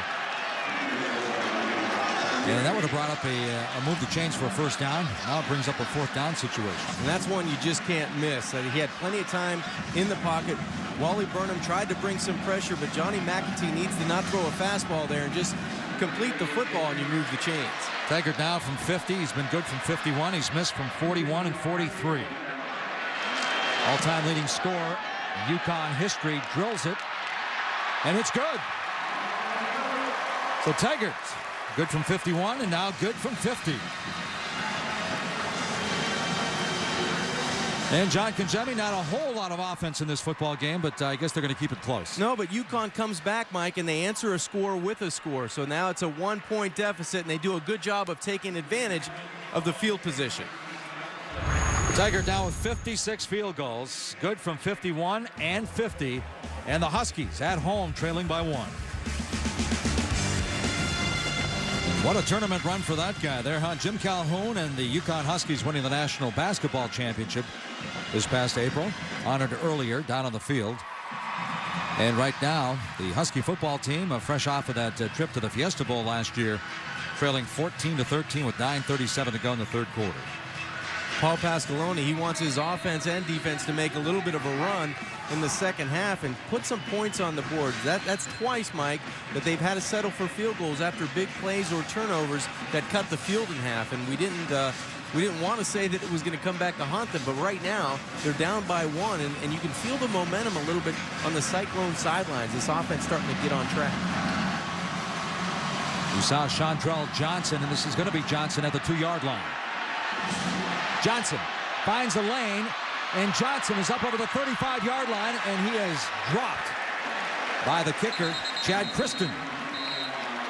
And that would have brought up a move to change for a first down. Now it brings up a fourth down situation. And that's one you just can't miss. He had plenty of time in the pocket. Wally Burnham tried to bring some pressure, but Johnny McEntee needs to not throw a fastball there and just complete the football, and you move the chains. Taggart now from 50. He's been good from 51. He's missed from 41 and 43. All-time leading scorer, UConn history, drills it, and it's good. So Taggart, good from 51, and now good from 50. And John Congemi, not a whole lot of offense in this football game, but I guess they're going to keep it close. No, but UConn comes back, Mike, and they answer a score with a score. So now it's a 1-point deficit, and they do a good job of taking advantage of the field position. Taggart now with 56 field goals, good from 51 and 50, and the Huskies at home trailing by 1. What a tournament run for that guy there, huh? Jim Calhoun and the UConn Huskies winning the National Basketball Championship this past April. Honored earlier down on the field. And right now, the Husky football team, fresh off of that trip to the Fiesta Bowl last year, trailing 14-13 with 9:37 to go in the third quarter. Paul Pasqualoni, he wants his offense and defense to make a little bit of a run in the second half and put some points on the board. That's twice, Mike, that they've had to settle for field goals after big plays or turnovers that cut the field in half. And we didn't want to say that it was going to come back to haunt them, but right now they're down by 1, and you can feel the momentum a little bit on the Cyclone sidelines. This offense starting to get on track. You saw Chantrell Johnson, and this is going to be Johnson at the 2-yard line. Johnson finds a lane, and Johnson is up over the 35-yard line, and he is dropped by the kicker, Chad Kristen.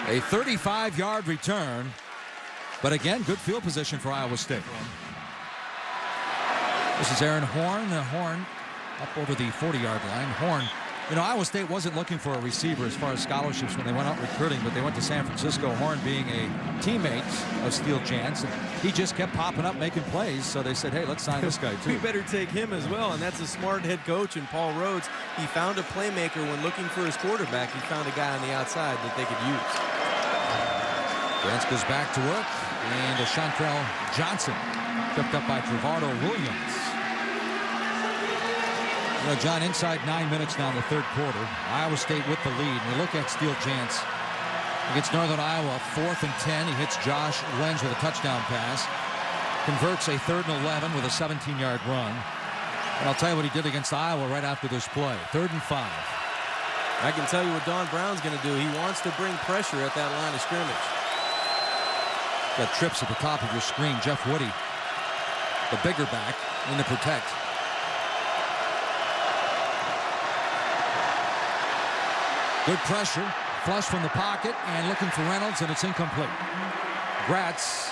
A 35-yard return, but again, good field position for Iowa State. This is Aaron Horn. Horn up over the 40-yard line. Horn, you know, Iowa State wasn't looking for a receiver as far as scholarships when they went out recruiting, but they went to San Francisco. Horn being a teammate of Steele Chance, and he just kept popping up making plays, so they said, hey, let's sign this guy too. We better take him as well, and that's a smart head coach. And Paul Rhodes, he found a playmaker when looking for his quarterback. He found a guy on the outside that they could use. Chance goes back to work, and Chantrell Johnson tripped up by Trevardo Williams. You know, John, inside 9 minutes now in the third quarter. Iowa State with the lead. And we look at Steele Chance against Northern Iowa, 4th and 10. He hits Josh Lenz with a touchdown pass. Converts a 3rd and 11 with a 17-yard run. And I'll tell you what he did against Iowa right after this play. 3rd and 5. I can tell you what Don Brown's going to do. He wants to bring pressure at that line of scrimmage. Got trips at the top of your screen. Jeff Woody, the bigger back, in the protect. Good pressure, flush from the pocket, and looking for Reynolds, and it's incomplete. Gratz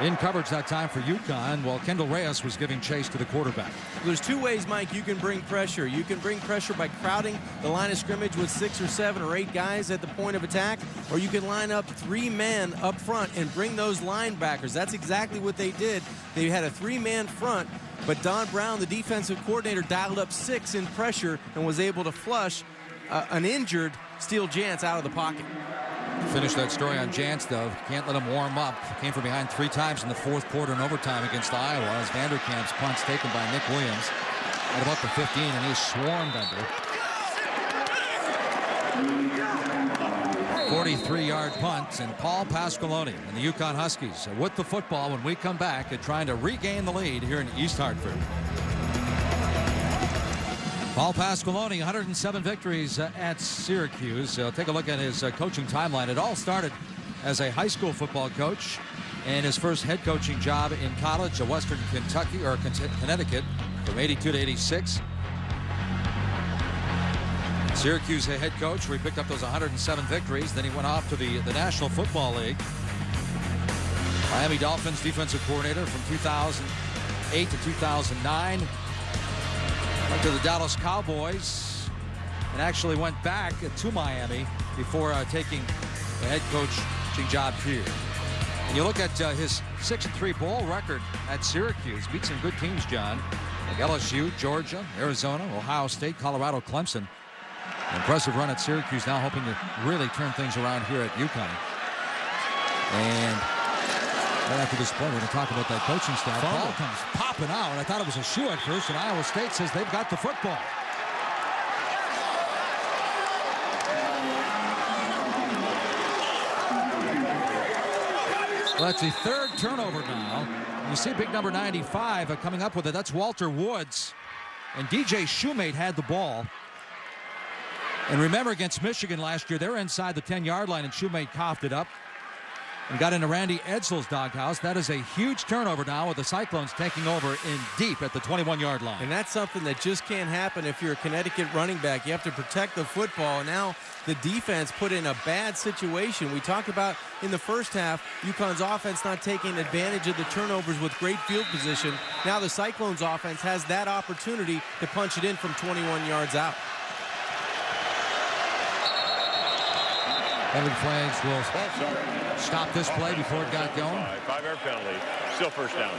in coverage that time for UConn, while Kendall Reyes was giving chase to the quarterback. There's two ways, Mike, you can bring pressure. You can bring pressure by crowding the line of scrimmage with 6 or 7 or 8 guys at the point of attack, or you can line up 3 men up front and bring those linebackers. That's exactly what they did. They had a 3-man front, but Don Brown, the defensive coordinator, dialed up 6 in pressure and was able to flush an injured Steele Jantz out of the pocket. Finish that story on Jantz, though. Can't let him warm up. Came from behind 3 times in the fourth quarter in overtime against Iowa as Vanderkamp's punt's taken by Nick Williams at about the 15, and he's swarmed under. 43-yard punt, and Paul Pasqualoni and the UConn Huskies with the football when we come back at trying to regain the lead here in East Hartford. Paul Pasqualoni, 107 victories at Syracuse. Take a look at his coaching timeline. It all started as a high school football coach, and his first head coaching job in college at Western Kentucky or Connecticut from 82 to 86. Syracuse head coach, where he picked up those 107 victories. Then he went off to the National Football League. Miami Dolphins defensive coordinator from 2008 to 2009. Went to the Dallas Cowboys and actually went back to Miami before taking the head coaching job here. And you look at his 6-3 bowl record at Syracuse. Beat some good teams, John. Like LSU, Georgia, Arizona, Ohio State, Colorado, Clemson. Impressive run at Syracuse, now hoping to really turn things around here at UConn. And right after this play, we're going to talk about that coaching staff. Ball comes popping out, and I thought it was a shoe at first, and Iowa State says they've got the football. Well, that's the third turnover now. You see big number 95 coming up with it. That's Walter Woods. And DJ Shoemate had the ball. And remember, against Michigan last year, they were inside the 10-yard line, and Shoemate coughed it up and got into Randy Edsel's doghouse. That is a huge turnover now with the Cyclones taking over in deep at the 21-yard line. And that's something that just can't happen if you're a Connecticut running back. You have to protect the football. And now the defense put in a bad situation. We talked about in the first half, UConn's offense not taking advantage of the turnovers with great field position. Now the Cyclones offense has that opportunity to punch it in from 21 yards out. Heavy flags will stop this play before it got going. 5-yard penalty. Still first down.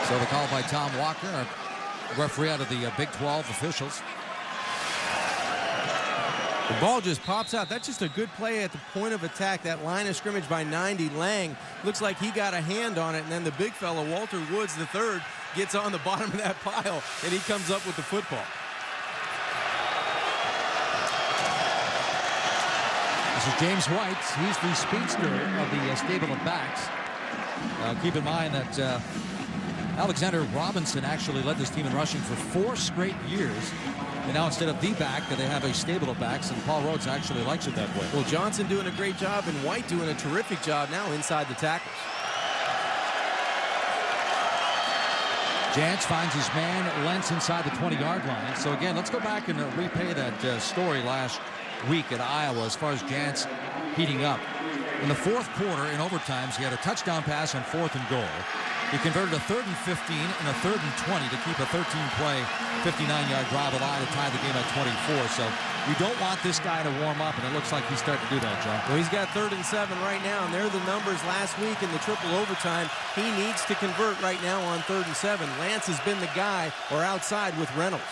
So the call by Tom Walker, a referee out of the Big 12 officials. The ball just pops out. That's just a good play at the point of attack. That line of scrimmage by 90, Lang, looks like he got a hand on it. And then the big fella, Walter Woods III, gets on the bottom of that pile, and he comes up with the football. This is James White. He's the speedster of the stable of backs. Keep in mind that Alexander Robinson actually led this team in rushing for 4 straight years. And now instead of the back, they have a stable of backs, and Paul Rhodes actually likes it that way. Well, Johnson doing a great job and White doing a terrific job now inside the tackles. Jantz finds his man Lentz inside the 20-yard line. So again, let's go back and replay that story last week at Iowa as far as Jantz heating up. In the fourth quarter, in overtimes, he had a touchdown pass on 4th and goal. He converted a 3rd and 15 and a 3rd and 20 to keep a 13-play, 59-yard drive alive to tie the game at 24. So you don't want this guy to warm up, and it looks like he's starting to do that, John. Well, he's got 3rd and 7 right now, and they're the numbers last week in the triple overtime. He needs to convert right now on 3rd and 7. Lance has been the guy, or outside with Reynolds.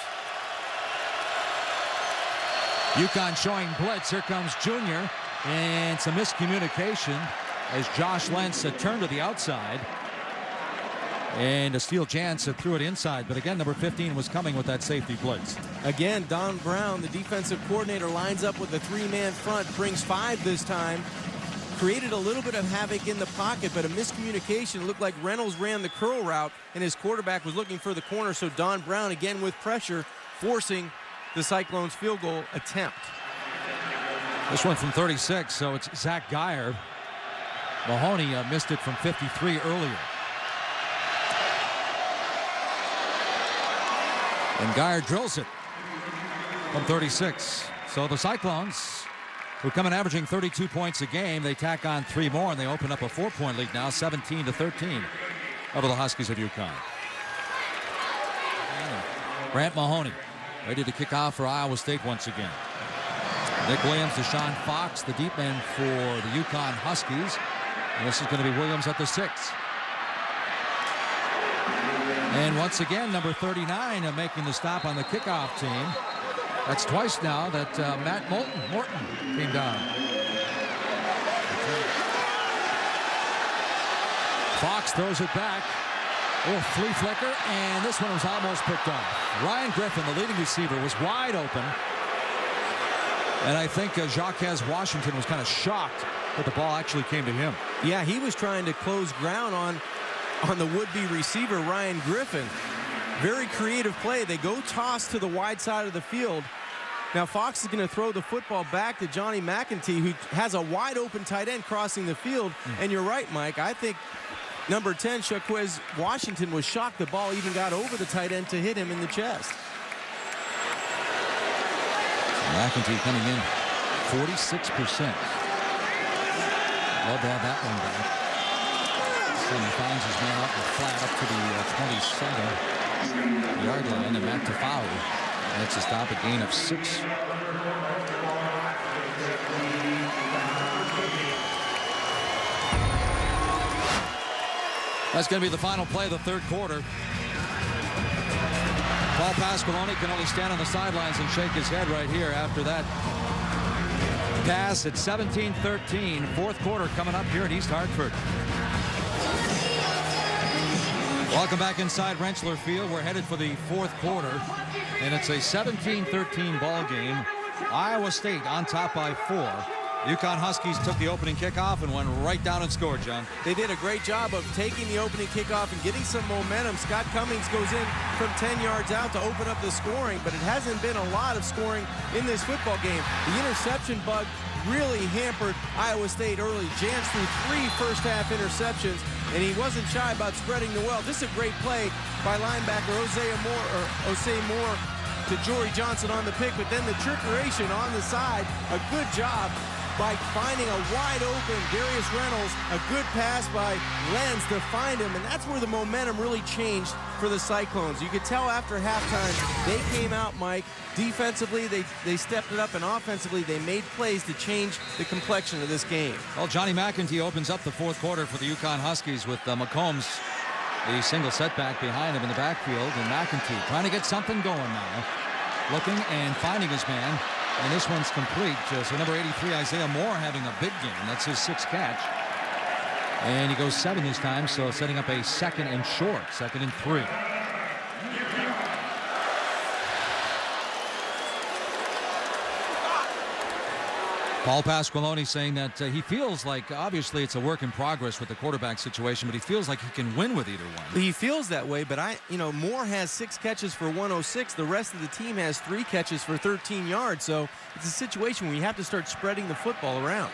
UConn showing blitz. Here comes Junior, and some miscommunication as Josh Lentz turned to the outside. And Steele Jantz threw it inside. But again, number 15 was coming with that safety blitz. Again, Don Brown, the defensive coordinator, lines up with a 3-man front, brings 5 this time. Created a little bit of havoc in the pocket, but a miscommunication. It looked like Reynolds ran the curl route, and his quarterback was looking for the corner. So Don Brown, again with pressure, forcing the Cyclones' field goal attempt. This one from 36, so it's Zach Geyer. Mahoney missed it from 53 earlier. And Geyer drills it from 36. So the Cyclones, who come in averaging 32 points a game, they tack on 3 more, and they open up a 4-point lead now, 17-13 over the Huskies of UConn. Grant Mahoney ready to kick off for Iowa State once again. Nick Williams, Deshaun Fox, the deep end for the UConn Huskies. And this is going to be Williams at the 6. And once again, number 39 making the stop on the kickoff team. That's twice now that Matt Morton came down. Fox throws it back. Oh, flea flicker, and this one was almost picked off. Ryan Griffin, the leading receiver, was wide open. And I think Jaquez Washington was kind of shocked that the ball actually came to him. Yeah, he was trying to close ground on the would-be receiver, Ryan Griffin. Very creative play. They go toss to the wide side of the field. Now Fox is going to throw the football back to Johnny McEntee, who has a wide-open tight end crossing the field. And you're right, Mike. I think number 10, Jaquez Washington, was shocked the ball even got over the tight end to hit him in the chest. McEntee coming in 46%. Love to have that one back. And he finds his man up the flat up to the 27-yard line, and Matt Tafau makes a stop, a gain of 6. That's going to be the final play of the third quarter. Paul Pasqualoni can only stand on the sidelines and shake his head right here after that pass at 17-13. Fourth quarter coming up here in East Hartford. Welcome back inside Rentschler Field. We're headed for the fourth quarter, and it's a 17-13 ball game. Iowa State on top by 4. UConn Huskies took the opening kickoff and went right down and scored, John. They did a great job of taking the opening kickoff and getting some momentum. Scott Cummings goes in from 10 yards out to open up the scoring, but it hasn't been a lot of scoring in this football game. The interception bug really hampered Iowa State early. Jans threw 3 first-half interceptions, and he wasn't shy about spreading the wealth. This is a great play by linebacker Osei Moore to Jory Johnson on the pick, but then the trickeration on the side, a good job by finding a wide open Darius Reynolds, a good pass by Lenz to find him, and that's where the momentum really changed for the Cyclones. You could tell after halftime they came out, Mike. Defensively, they stepped it up, and offensively they made plays to change the complexion of this game. Well, Johnny McEntee opens up the fourth quarter for the UConn Huskies with McCombs, the single setback behind him in the backfield, and McEntee trying to get something going now, looking and finding his man. And this one's complete. So number 83, Isaiah Moore, having a big game. That's his 6th catch. And he goes 7 this time, so setting up a 2nd and short, 2nd and 3. Paul Pasqualoni saying that he feels like, obviously it's a work in progress with the quarterback situation, but he feels like he can win with either one. He feels that way, but Moore has 6 catches for 106. The rest of the team has 3 catches for 13 yards. So it's a situation where you have to start spreading the football around.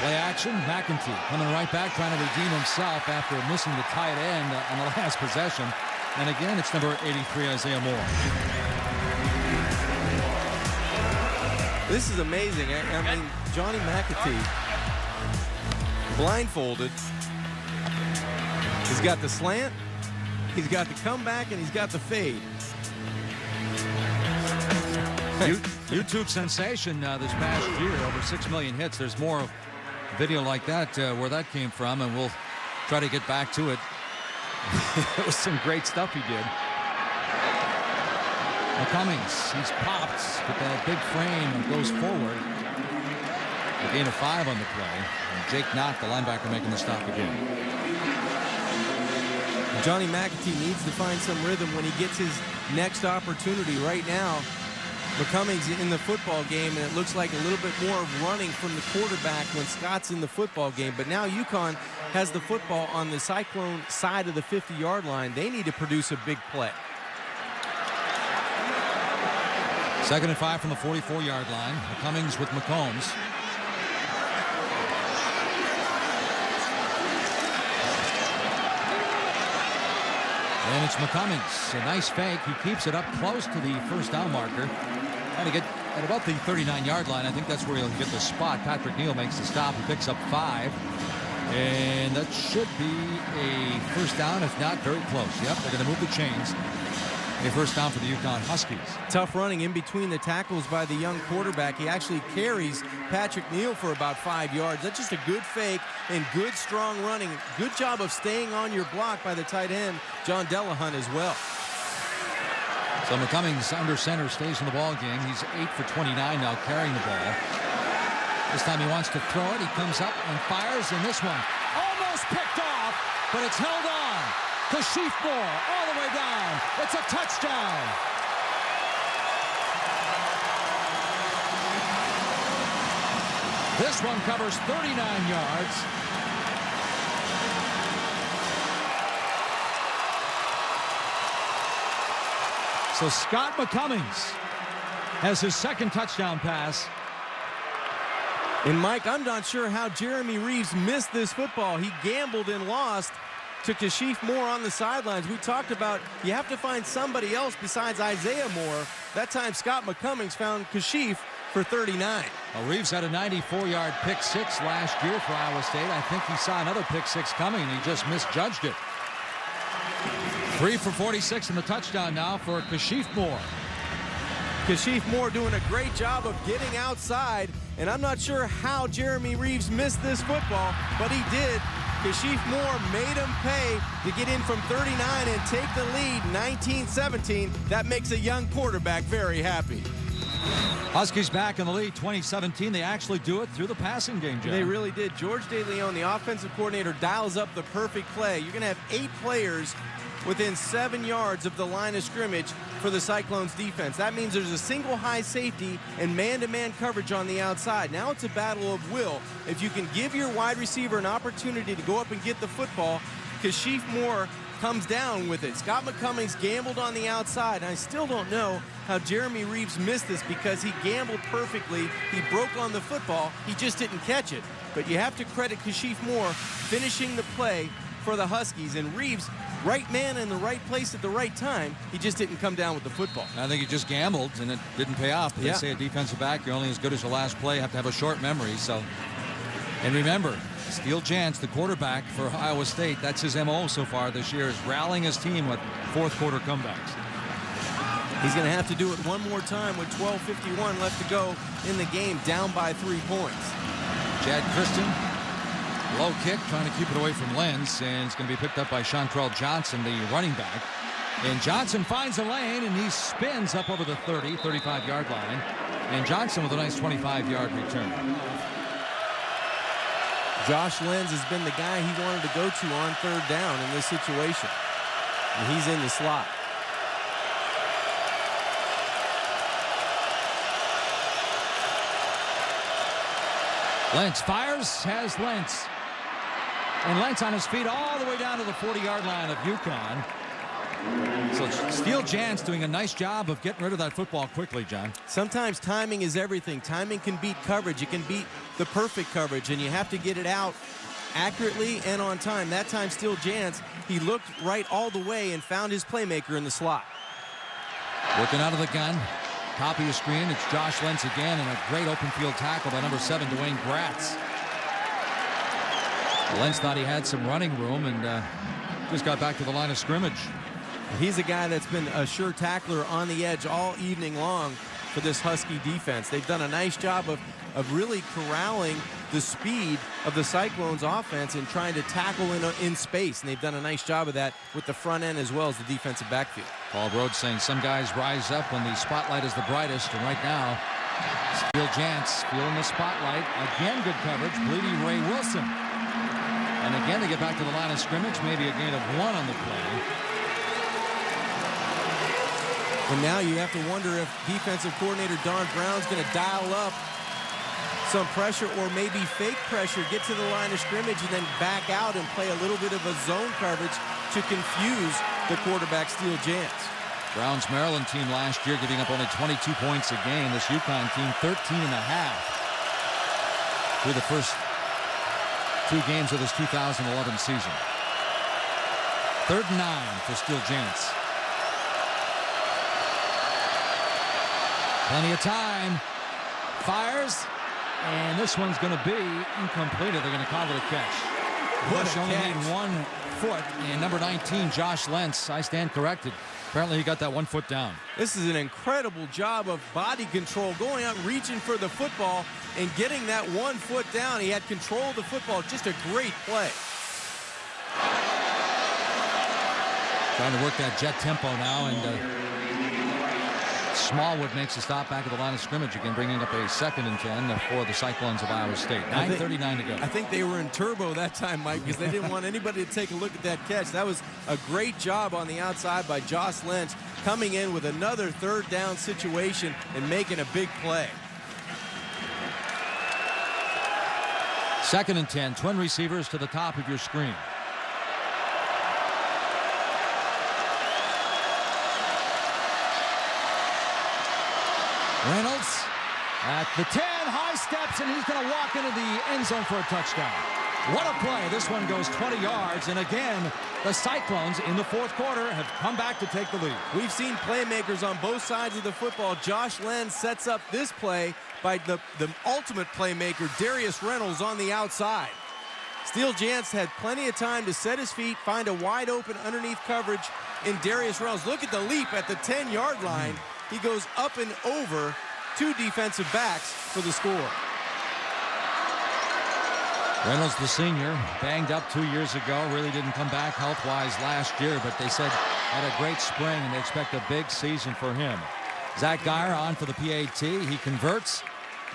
Play action, McEntee coming right back, trying to redeem himself after missing the tight end on the last possession. And again, it's number 83, Isaiah Moore. This is amazing. I mean, Johnny McEntee, blindfolded. He's got the slant, he's got the comeback, and he's got the fade. YouTube sensation this past year, over 6 million hits. There's more video like that where that came from, and we'll try to get back to it. It was some great stuff he did. Cummings, he's popped with that big frame and goes forward. A gain of 5 on the play. And Jake Knott, the linebacker, making the stop again. Johnny McEntee needs to find some rhythm when he gets his next opportunity. Right now, McCummings in the football game, and it looks like a little bit more of running from the quarterback when Scott's in the football game. But now UConn has the football on the Cyclone side of the 50-yard line. They need to produce a big play. 2nd and 5 from the 44-yard line. Cummings with McCombs. And it's McCummings. A nice fake. He keeps it up close to the first down marker. Trying to get at about the 39-yard line. I think that's where he'll get the spot. Patrick Neal makes the stop. He picks up 5. And that should be a first down, if not very close. Yep, they're going to move the chains. A first down for the UConn Huskies. Tough running in between the tackles by the young quarterback. He actually carries Patrick Neal for about 5 yards. That's just a good fake and good strong running. Good job of staying on your block by the tight end, John Delahunt, as well. So McCummings under center stays in the ball game. He's 8 for 29 now carrying the ball. This time he wants to throw it. He comes up and fires, and this one almost picked off, but it's held on. Kashif Moore all the way down. It's a touchdown. This one covers 39 yards. So Scott McCummings has his 2nd touchdown pass. And Mike, I'm not sure how Jeremy Reeves missed this football. He gambled and lost to Kashif Moore on the sidelines. We talked about you have to find somebody else besides Isaiah Moore. That time Scott McCummings found Kashif for 39. Well, Reeves had a 94-yard pick six last year for Iowa State. I think he saw another pick six coming, and he just misjudged it. 3 for 46 in the touchdown now for Kashif Moore. Kashif Moore doing a great job of getting outside, and I'm not sure how Jeremy Reeves missed this football, but he did. Kashif Moore made him pay to get in from 39 and take the lead 19-17. That makes a young quarterback very happy. Huskies back in the lead 2017. They actually do it through the passing game, John. They really did. George DeLeon, the offensive coordinator, dials up the perfect play. You're going to have 8 players within 7 yards of the line of scrimmage for the Cyclones defense. That means there's a single high safety and man-to-man coverage on the outside. Now it's a battle of will. If you can give your wide receiver an opportunity to go up and get the football, Kashif Moore comes down with it. Scott McCummings gambled on the outside, and I still don't know how Jeremy Reeves missed this because he gambled perfectly. He broke on the football. He just didn't catch it. But you have to credit Kashif Moore finishing the play for the Huskies, and Reeves, right man in the right place at the right time. He just didn't come down with the football. I think he just gambled, and it didn't pay off. They say a defensive back, you're only as good as your last play. You have to have a short memory. So, and remember, Steele Jantz, the quarterback for Iowa State, that's his MO so far this year, is rallying his team with fourth quarter comebacks. He's going to have to do it one more time with 12:51 left to go in the game, down by 3 points. Chad Christian, low kick, trying to keep it away from Lenz, and it's going to be picked up by Chantrell Johnson, the running back. And Johnson finds a lane, and he spins up over the 35-yard line. And Johnson with a nice 25-yard return. Josh Lenz has been the guy he wanted to go to on third down in this situation. And he's in the slot. Lentz fires, has Lentz. And Lentz on his feet all the way down to the 40-yard line of UConn. So Steele Jantz doing a nice job of getting rid of that football quickly, John. Sometimes timing is everything. Timing can beat coverage. It can beat the perfect coverage, and you have to get it out accurately and on time. That time, Steele Jantz, he looked right all the way and found his playmaker in the slot. Working out of the gun. Top of your screen, it's Josh Lentz again, and a great open field tackle by number 7, Dwayne Gratz. Lentz thought he had some running room and just got back to the line of scrimmage. He's a guy that's been a sure tackler on the edge all evening long for this Husky defense. They've done a nice job of really corralling the speed of the Cyclones offense and trying to tackle in space, and they've done a nice job of that with the front end as well as the defensive backfield. Paul Rhodes saying some guys rise up when the spotlight is the brightest, and right now Steele Jantz feeling the spotlight. Again, good coverage. Bleedy Ray Wilson. And again, they get back to the line of scrimmage, maybe a gain of 1 on the play. And now you have to wonder if defensive coordinator Don Brown's going to dial up some pressure or maybe fake pressure, get to the line of scrimmage, and then back out and play a little bit of a zone coverage to confuse the quarterback, Steele Jantz. Brown's Maryland team last year giving up only 22 points a game. This UConn team 13.5 through the first 2 games of this 2011 season. 3rd and 9 for Steele Jantz. Plenty of time. Fires. And this one's going to be incomplete. They're going to call it a catch. Bush only need 1 foot. And number 19, Josh Lentz, I stand corrected. Apparently he got that 1 foot down. This is an incredible job of body control, going out, reaching for the football, and getting that 1 foot down. He had control of the football. Just a great play. Trying to work that jet tempo now, and Smallwood makes a stop back at the line of scrimmage again, bringing up a 2nd and 10 for the Cyclones of Iowa State. 9:39 to go. I think they were in turbo that time, Mike, because they didn't want anybody to take a look at that catch. That was a great job on the outside by Josh Lentz, coming in with another 3rd down situation and making a big play. 2nd and 10, twin receivers to the top of your screen. Reynolds at the 10, high steps, and he's going to walk into the end zone for a touchdown. What a play. This one goes 20 yards. And again, the Cyclones in the fourth quarter have come back to take the lead. We've seen playmakers on both sides of the football. Josh Lenz sets up this play by the ultimate playmaker, Darius Reynolds, on the outside. Steele Jantz had plenty of time to set his feet, find a wide open underneath coverage in Darius Reynolds. Look at the leap at the 10-yard line. He goes up and over two defensive backs for the score. Reynolds, the senior, banged up 2 years ago, really didn't come back health-wise last year, but they said had a great spring, and they expect a big season for him. Zach Geyer on for the PAT. He converts,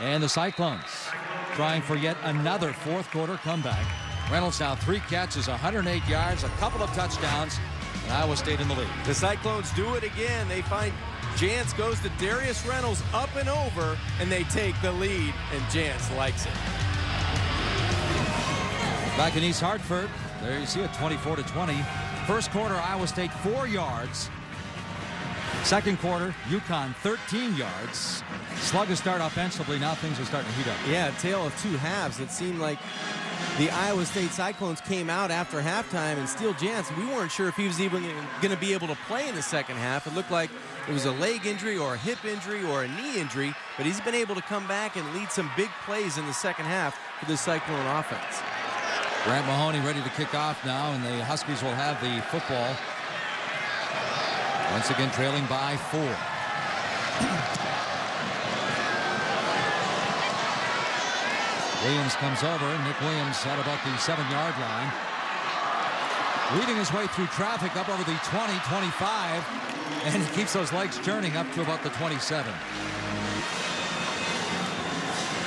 and the Cyclones trying for yet another fourth quarter comeback. Reynolds now 3 catches, 108 yards, a couple of touchdowns, and Iowa State in the lead. The Cyclones do it again. They find Jantz goes to Darius Reynolds up and over, and they take the lead, and Jantz likes it. Back in East Hartford, there you see it, 24-20. First quarter, Iowa State 4 yards. Second quarter, UConn 13 yards. Sluggish start offensively. Now things are starting to heat up. Yeah, a tale of two halves. It seemed like the Iowa State Cyclones came out after halftime, and Steele Jantz, we weren't sure if he was even going to be able to play in the second half. It looked like it was a leg injury or a hip injury or a knee injury, but he's been able to come back and lead some big plays in the second half for the Cyclone offense. Grant Mahoney ready to kick off now, and the Huskies will have the football. Once again trailing by 4. Williams comes over. Nick Williams at about the 7-yard line. Leading his way through traffic up over the 20, 25, and he keeps those legs churning up to about the 27.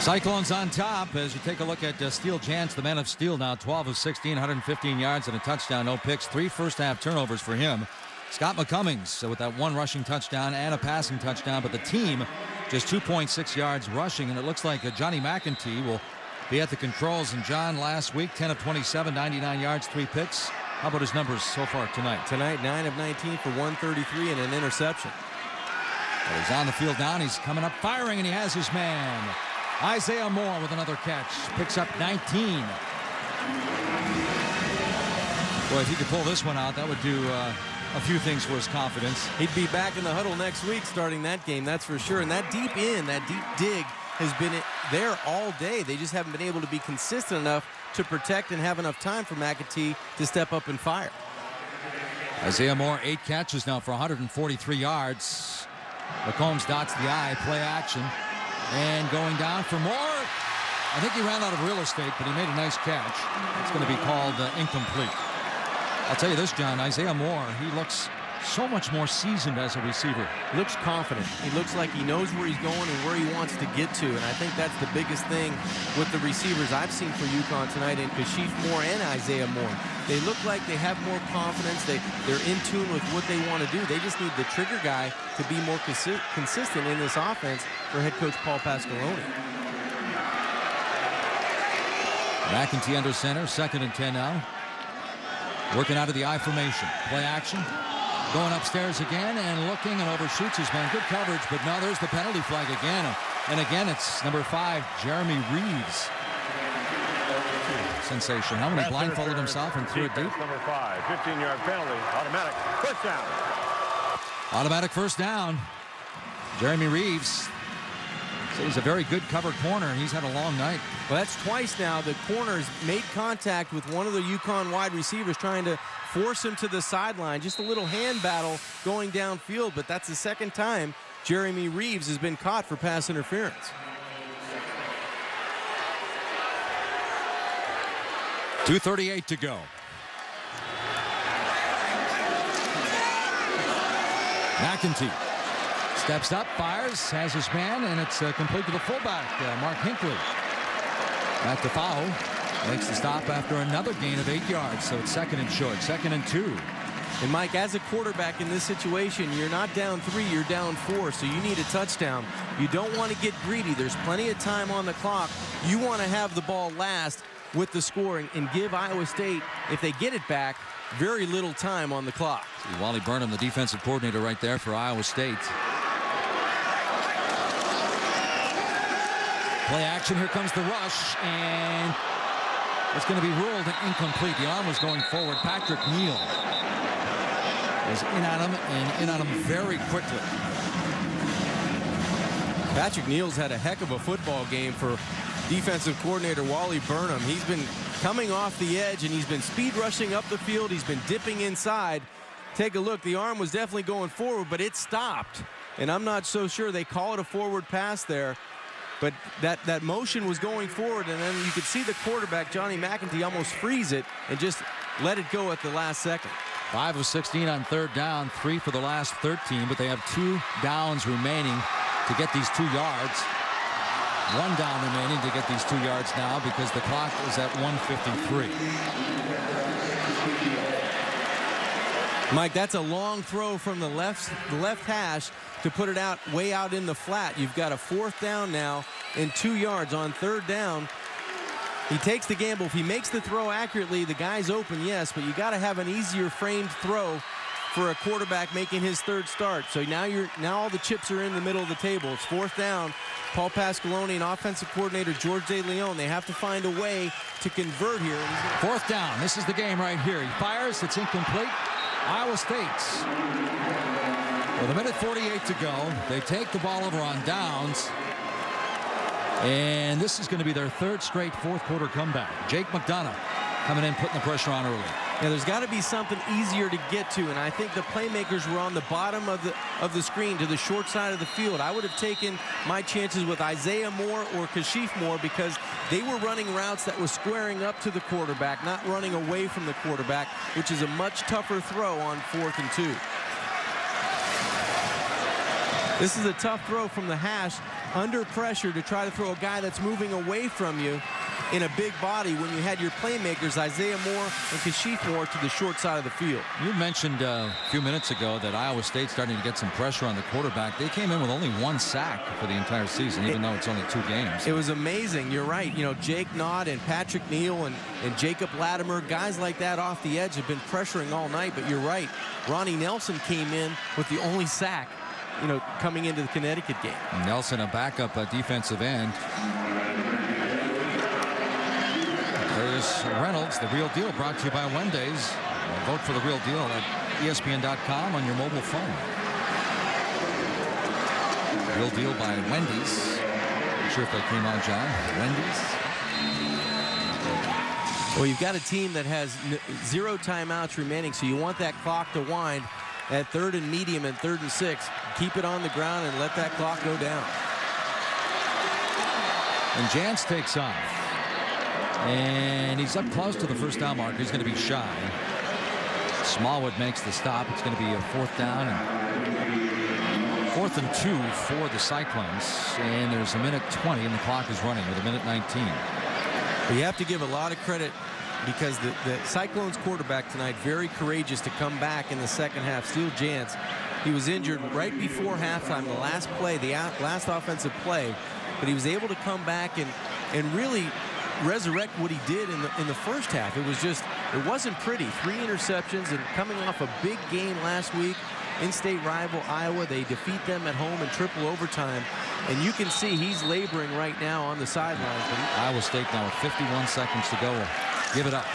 Cyclones on top as you take a look at Steele Jantz, the man of steel now, 12 of 16, 115 yards and a touchdown, no picks, 3 first-half turnovers for him. Scott McCummings with that 1 rushing touchdown and a passing touchdown, but the team just 2.6 yards rushing, and it looks like Johnny McEntee will be at the controls. And John, last week, 10 of 27, 99 yards, 3 picks. How about his numbers so far tonight? Tonight, 9 of 19 for 133 and an interception. Well, he's on the field now, and he's coming up firing, and he has his man. Isaiah Moore with another catch. Picks up 19. Boy, if he could pull this one out, that would do a few things for his confidence. He'd be back in the huddle next week starting that game, that's for sure. And that deep dig has been there all day. They just haven't been able to be consistent enough to protect and have enough time for McEntee to step up and fire. Isaiah Moore, 8 catches now for 143 yards. McCombs dots the I, play action. And going down for Moore. I think he ran out of real estate, but he made a nice catch. It's going to be called incomplete. I'll tell you this, John, Isaiah Moore, he looks so much more seasoned as a receiver. Looks confident. He looks like he knows where he's going and where he wants to get to. And I think that's the biggest thing with the receivers I've seen for UConn tonight in Kashif Moore and Isaiah Moore. They look like they have more confidence. They're in tune with what they want to do. They just need the trigger guy to be more consistent in this offense for head coach Paul Pasqualoni. McEntee under center, 2nd and 10 now. Working out of the I formation. Play action. Going upstairs again and looking and overshoots his man. Good coverage, but now there's the penalty flag again. And again, it's number 5, Jeremy Reeves. Sensation. How many blindfolded himself and threw it deep? Number 5, 15-yard penalty. Automatic first down. Automatic first down. Jeremy Reeves. He's a very good covered corner, and he's had a long night. Well, that's twice now. The corners made contact with one of the UConn wide receivers trying to force him to the sideline. Just a little hand battle going downfield, but that's the second time Jeremy Reeves has been caught for pass interference. .238 to go. McEntee steps up, fires, has his man, and it's complete to the fullback, Mark Hinckley. Back to foul. Makes the stop after another gain of 8 yards, so it's 2nd and short, 2nd and 2. And Mike, as a quarterback in this situation, you're not down 3, you're down 4, so you need a touchdown. You don't want to get greedy. There's plenty of time on the clock. You want to have the ball last with the scoring and give Iowa State, if they get it back, very little time on the clock. See Wally Burnham, the defensive coordinator right there for Iowa State. Play action, here comes the rush, and It's going to be ruled incomplete. The arm was going forward. Patrick Neal is in on him, and in on him very quickly. Patrick Neal's had a heck of a football game for defensive coordinator Wally Burnham. He's been coming off the edge, and he's been speed rushing up the field. He's been dipping inside. Take a look. The arm was definitely going forward, but it stopped. And I'm not so sure they call it a forward pass there. But that motion was going forward, and then you could see the quarterback, Johnny McEntee, almost freeze it and just let it go at the last second. 5 of 16 on third down, 3 for the last 13, but they have 2 downs remaining to get these 2 yards. 1 down remaining to get these 2 yards now because the clock is at 1:53. Mike, that's a long throw from the left hash to put it out way out in the flat. You've got a 4th down now and 2 yards on 3rd down. He takes the gamble. If he makes the throw accurately, the guy's open, yes, but you got to have an easier framed throw for a quarterback making his 3rd start. So now all the chips are in the middle of the table. It's 4th down. Paul Pasqualoni and offensive coordinator George De Leon, they have to find a way to convert here. 4th down. This is the game right here. He fires. It's incomplete. Iowa State's with 1:48 to go. They take the ball over on downs. And this is going to be their 3rd straight 4th quarter comeback. Jake McDonough coming in, putting the pressure on early. Yeah, there's got to be something easier to get to, and I think the playmakers were on the bottom of the screen to the short side of the field. I would have taken my chances with Isaiah Moore or Kashif Moore because they were running routes that were squaring up to the quarterback, not running away from the quarterback, which is a much tougher throw on 4th and 2. This is a tough throw from the hash under pressure to try to throw a guy that's moving away from you in a big body when you had your playmakers, Isaiah Moore and Kashif Moore, to the short side of the field. You mentioned a few minutes ago that Iowa State's starting to get some pressure on the quarterback. They came in with only 1 sack for the entire season, even though it's only 2 games. It was amazing. You're right. You know, Jake Nott and Patrick Neal and Jacob Latimer, guys like that off the edge have been pressuring all night, but you're right. Ronnie Nelson came in with the only sack, you know, coming into the Connecticut game. Nelson, a backup defensive end. There's Reynolds, the real deal, brought to you by Wendy's. Vote for the real deal at ESPN.com on your mobile phone. Real deal by Wendy's. Not sure if that came on, John. Wendy's. Well, you've got a team that has 0 timeouts remaining, so you want that clock to wind at 3rd and medium and 3rd and 6. Keep it on the ground and let that clock go down. And Jantz takes off. And he's up close to the 1st down marker. He's going to be shy. Smallwood makes the stop. It's going to be a 4th down and 4th and 2 for the Cyclones. And there's 1:20 and the clock is running with 1:19. But you have to give a lot of credit because the Cyclones quarterback tonight, very courageous to come back in the second half. Steele Jantz, he was injured right before halftime, the last play, the last offensive play. But he was able to come back and really resurrect what he did in the first half. It wasn't pretty. 3 interceptions, and coming off a big game last week, in-state rival Iowa, they defeat them at home in triple overtime, and you can see he's laboring right now on the sidelines. Iowa State now with 51 seconds to go will give it up,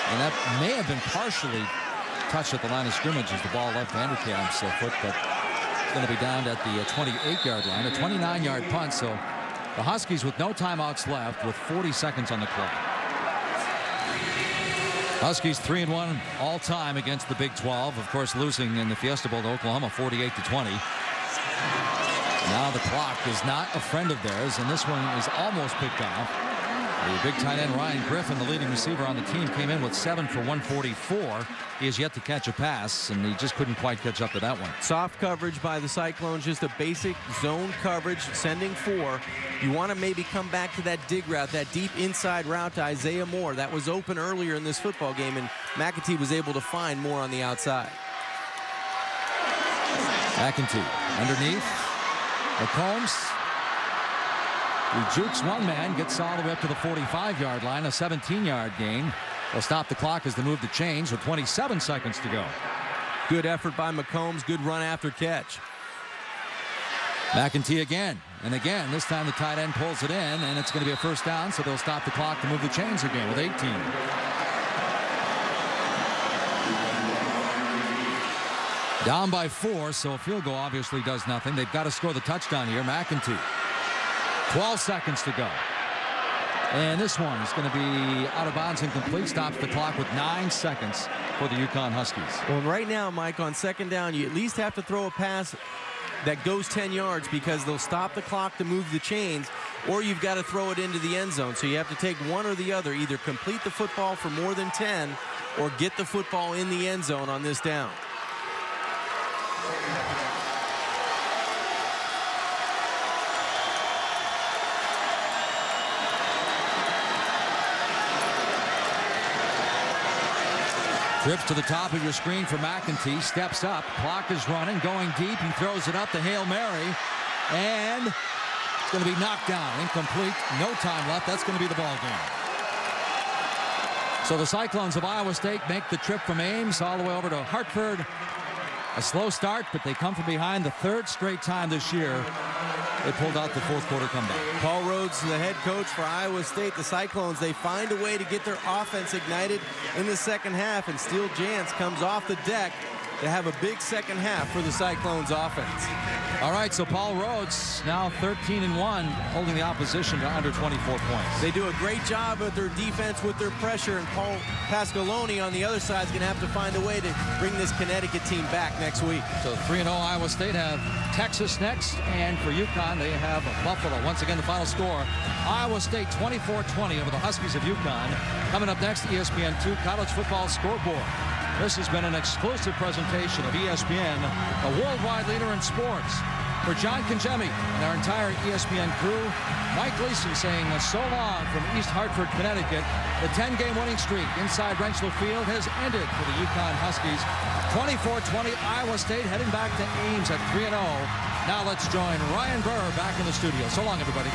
and that may have been partially touched at the line of scrimmage as the ball left Vanderkamp's foot, but it's going to be down at the 28-yard line, a 29-yard punt. So the Huskies with no timeouts left with 40 seconds on the clock. Huskies 3-1 all time against the Big 12. Of course, losing in the Fiesta Bowl to Oklahoma 48-20. Now the clock is not a friend of theirs, and this one is almost picked off. The big tight end Ryan Griffin, the leading receiver on the team, came in with 7 for 144. He has yet to catch a pass, and he just couldn't quite catch up to that one. Soft coverage by the Cyclones, just a basic zone coverage, sending 4. You want to maybe come back to that dig route, that deep inside route to Isaiah Moore. That was open earlier in this football game, and McEntee was able to find Moore on the outside. McEntee underneath. McCombs. He jukes one man, gets all the way up to the 45-yard line, a 17-yard gain. They'll stop the clock as the move to change with 27 seconds to go. Good effort by McCombs, good run after catch. McEntee again, and again. This time the tight end pulls it in, and it's going to be a first down, so they'll stop the clock to move the chains again with 18. Down by 4, so a field goal obviously does nothing. They've got to score the touchdown here. McEntee. 12 seconds to go. And this one is going to be out of bounds, incomplete. Stops the clock with 9 seconds for the UConn Huskies. Well, right now, Mike, on second down, you at least have to throw a pass that goes 10 yards because they'll stop the clock to move the chains, or you've got to throw it into the end zone. So you have to take one or the other, either complete the football for more than 10 or get the football in the end zone on this down. Trips to the top of your screen for McEntee. Steps up. Clock is running. Going deep. He throws it up to Hail Mary. And it's going to be knocked down. Incomplete. No time left. That's going to be the ball game. So the Cyclones of Iowa State make the trip from Ames all the way over to Hartford. A slow start, but they come from behind the 3rd straight time this year. They pulled out the 4th quarter comeback. Paul Rhodes, the head coach for Iowa State. The Cyclones, they find a way to get their offense ignited in the second half, and Steele Jantz comes off the deck to have a big second half for the Cyclones offense. All right, so Paul Rhodes now 13-1, holding the opposition to under 24 points. They do a great job with their defense with their pressure, and Paul Pasqualoni on the other side is going to have to find a way to bring this Connecticut team back next week. So 3-0 Iowa State have Texas next, and for UConn they have Buffalo. Once again, the final score, Iowa State 24-20 over the Huskies of UConn. Coming up next, ESPN2 College Football Scoreboard. This has been an exclusive presentation of ESPN, a worldwide leader in sports. For John Congemi and our entire ESPN crew, Mike Gleason saying so long from East Hartford, Connecticut. The 10-game winning streak inside Rensselaer Field has ended for the UConn Huskies. 24-20 Iowa State heading back to Ames at 3-0. Now let's join Ryan Burr back in the studio. So long, everybody.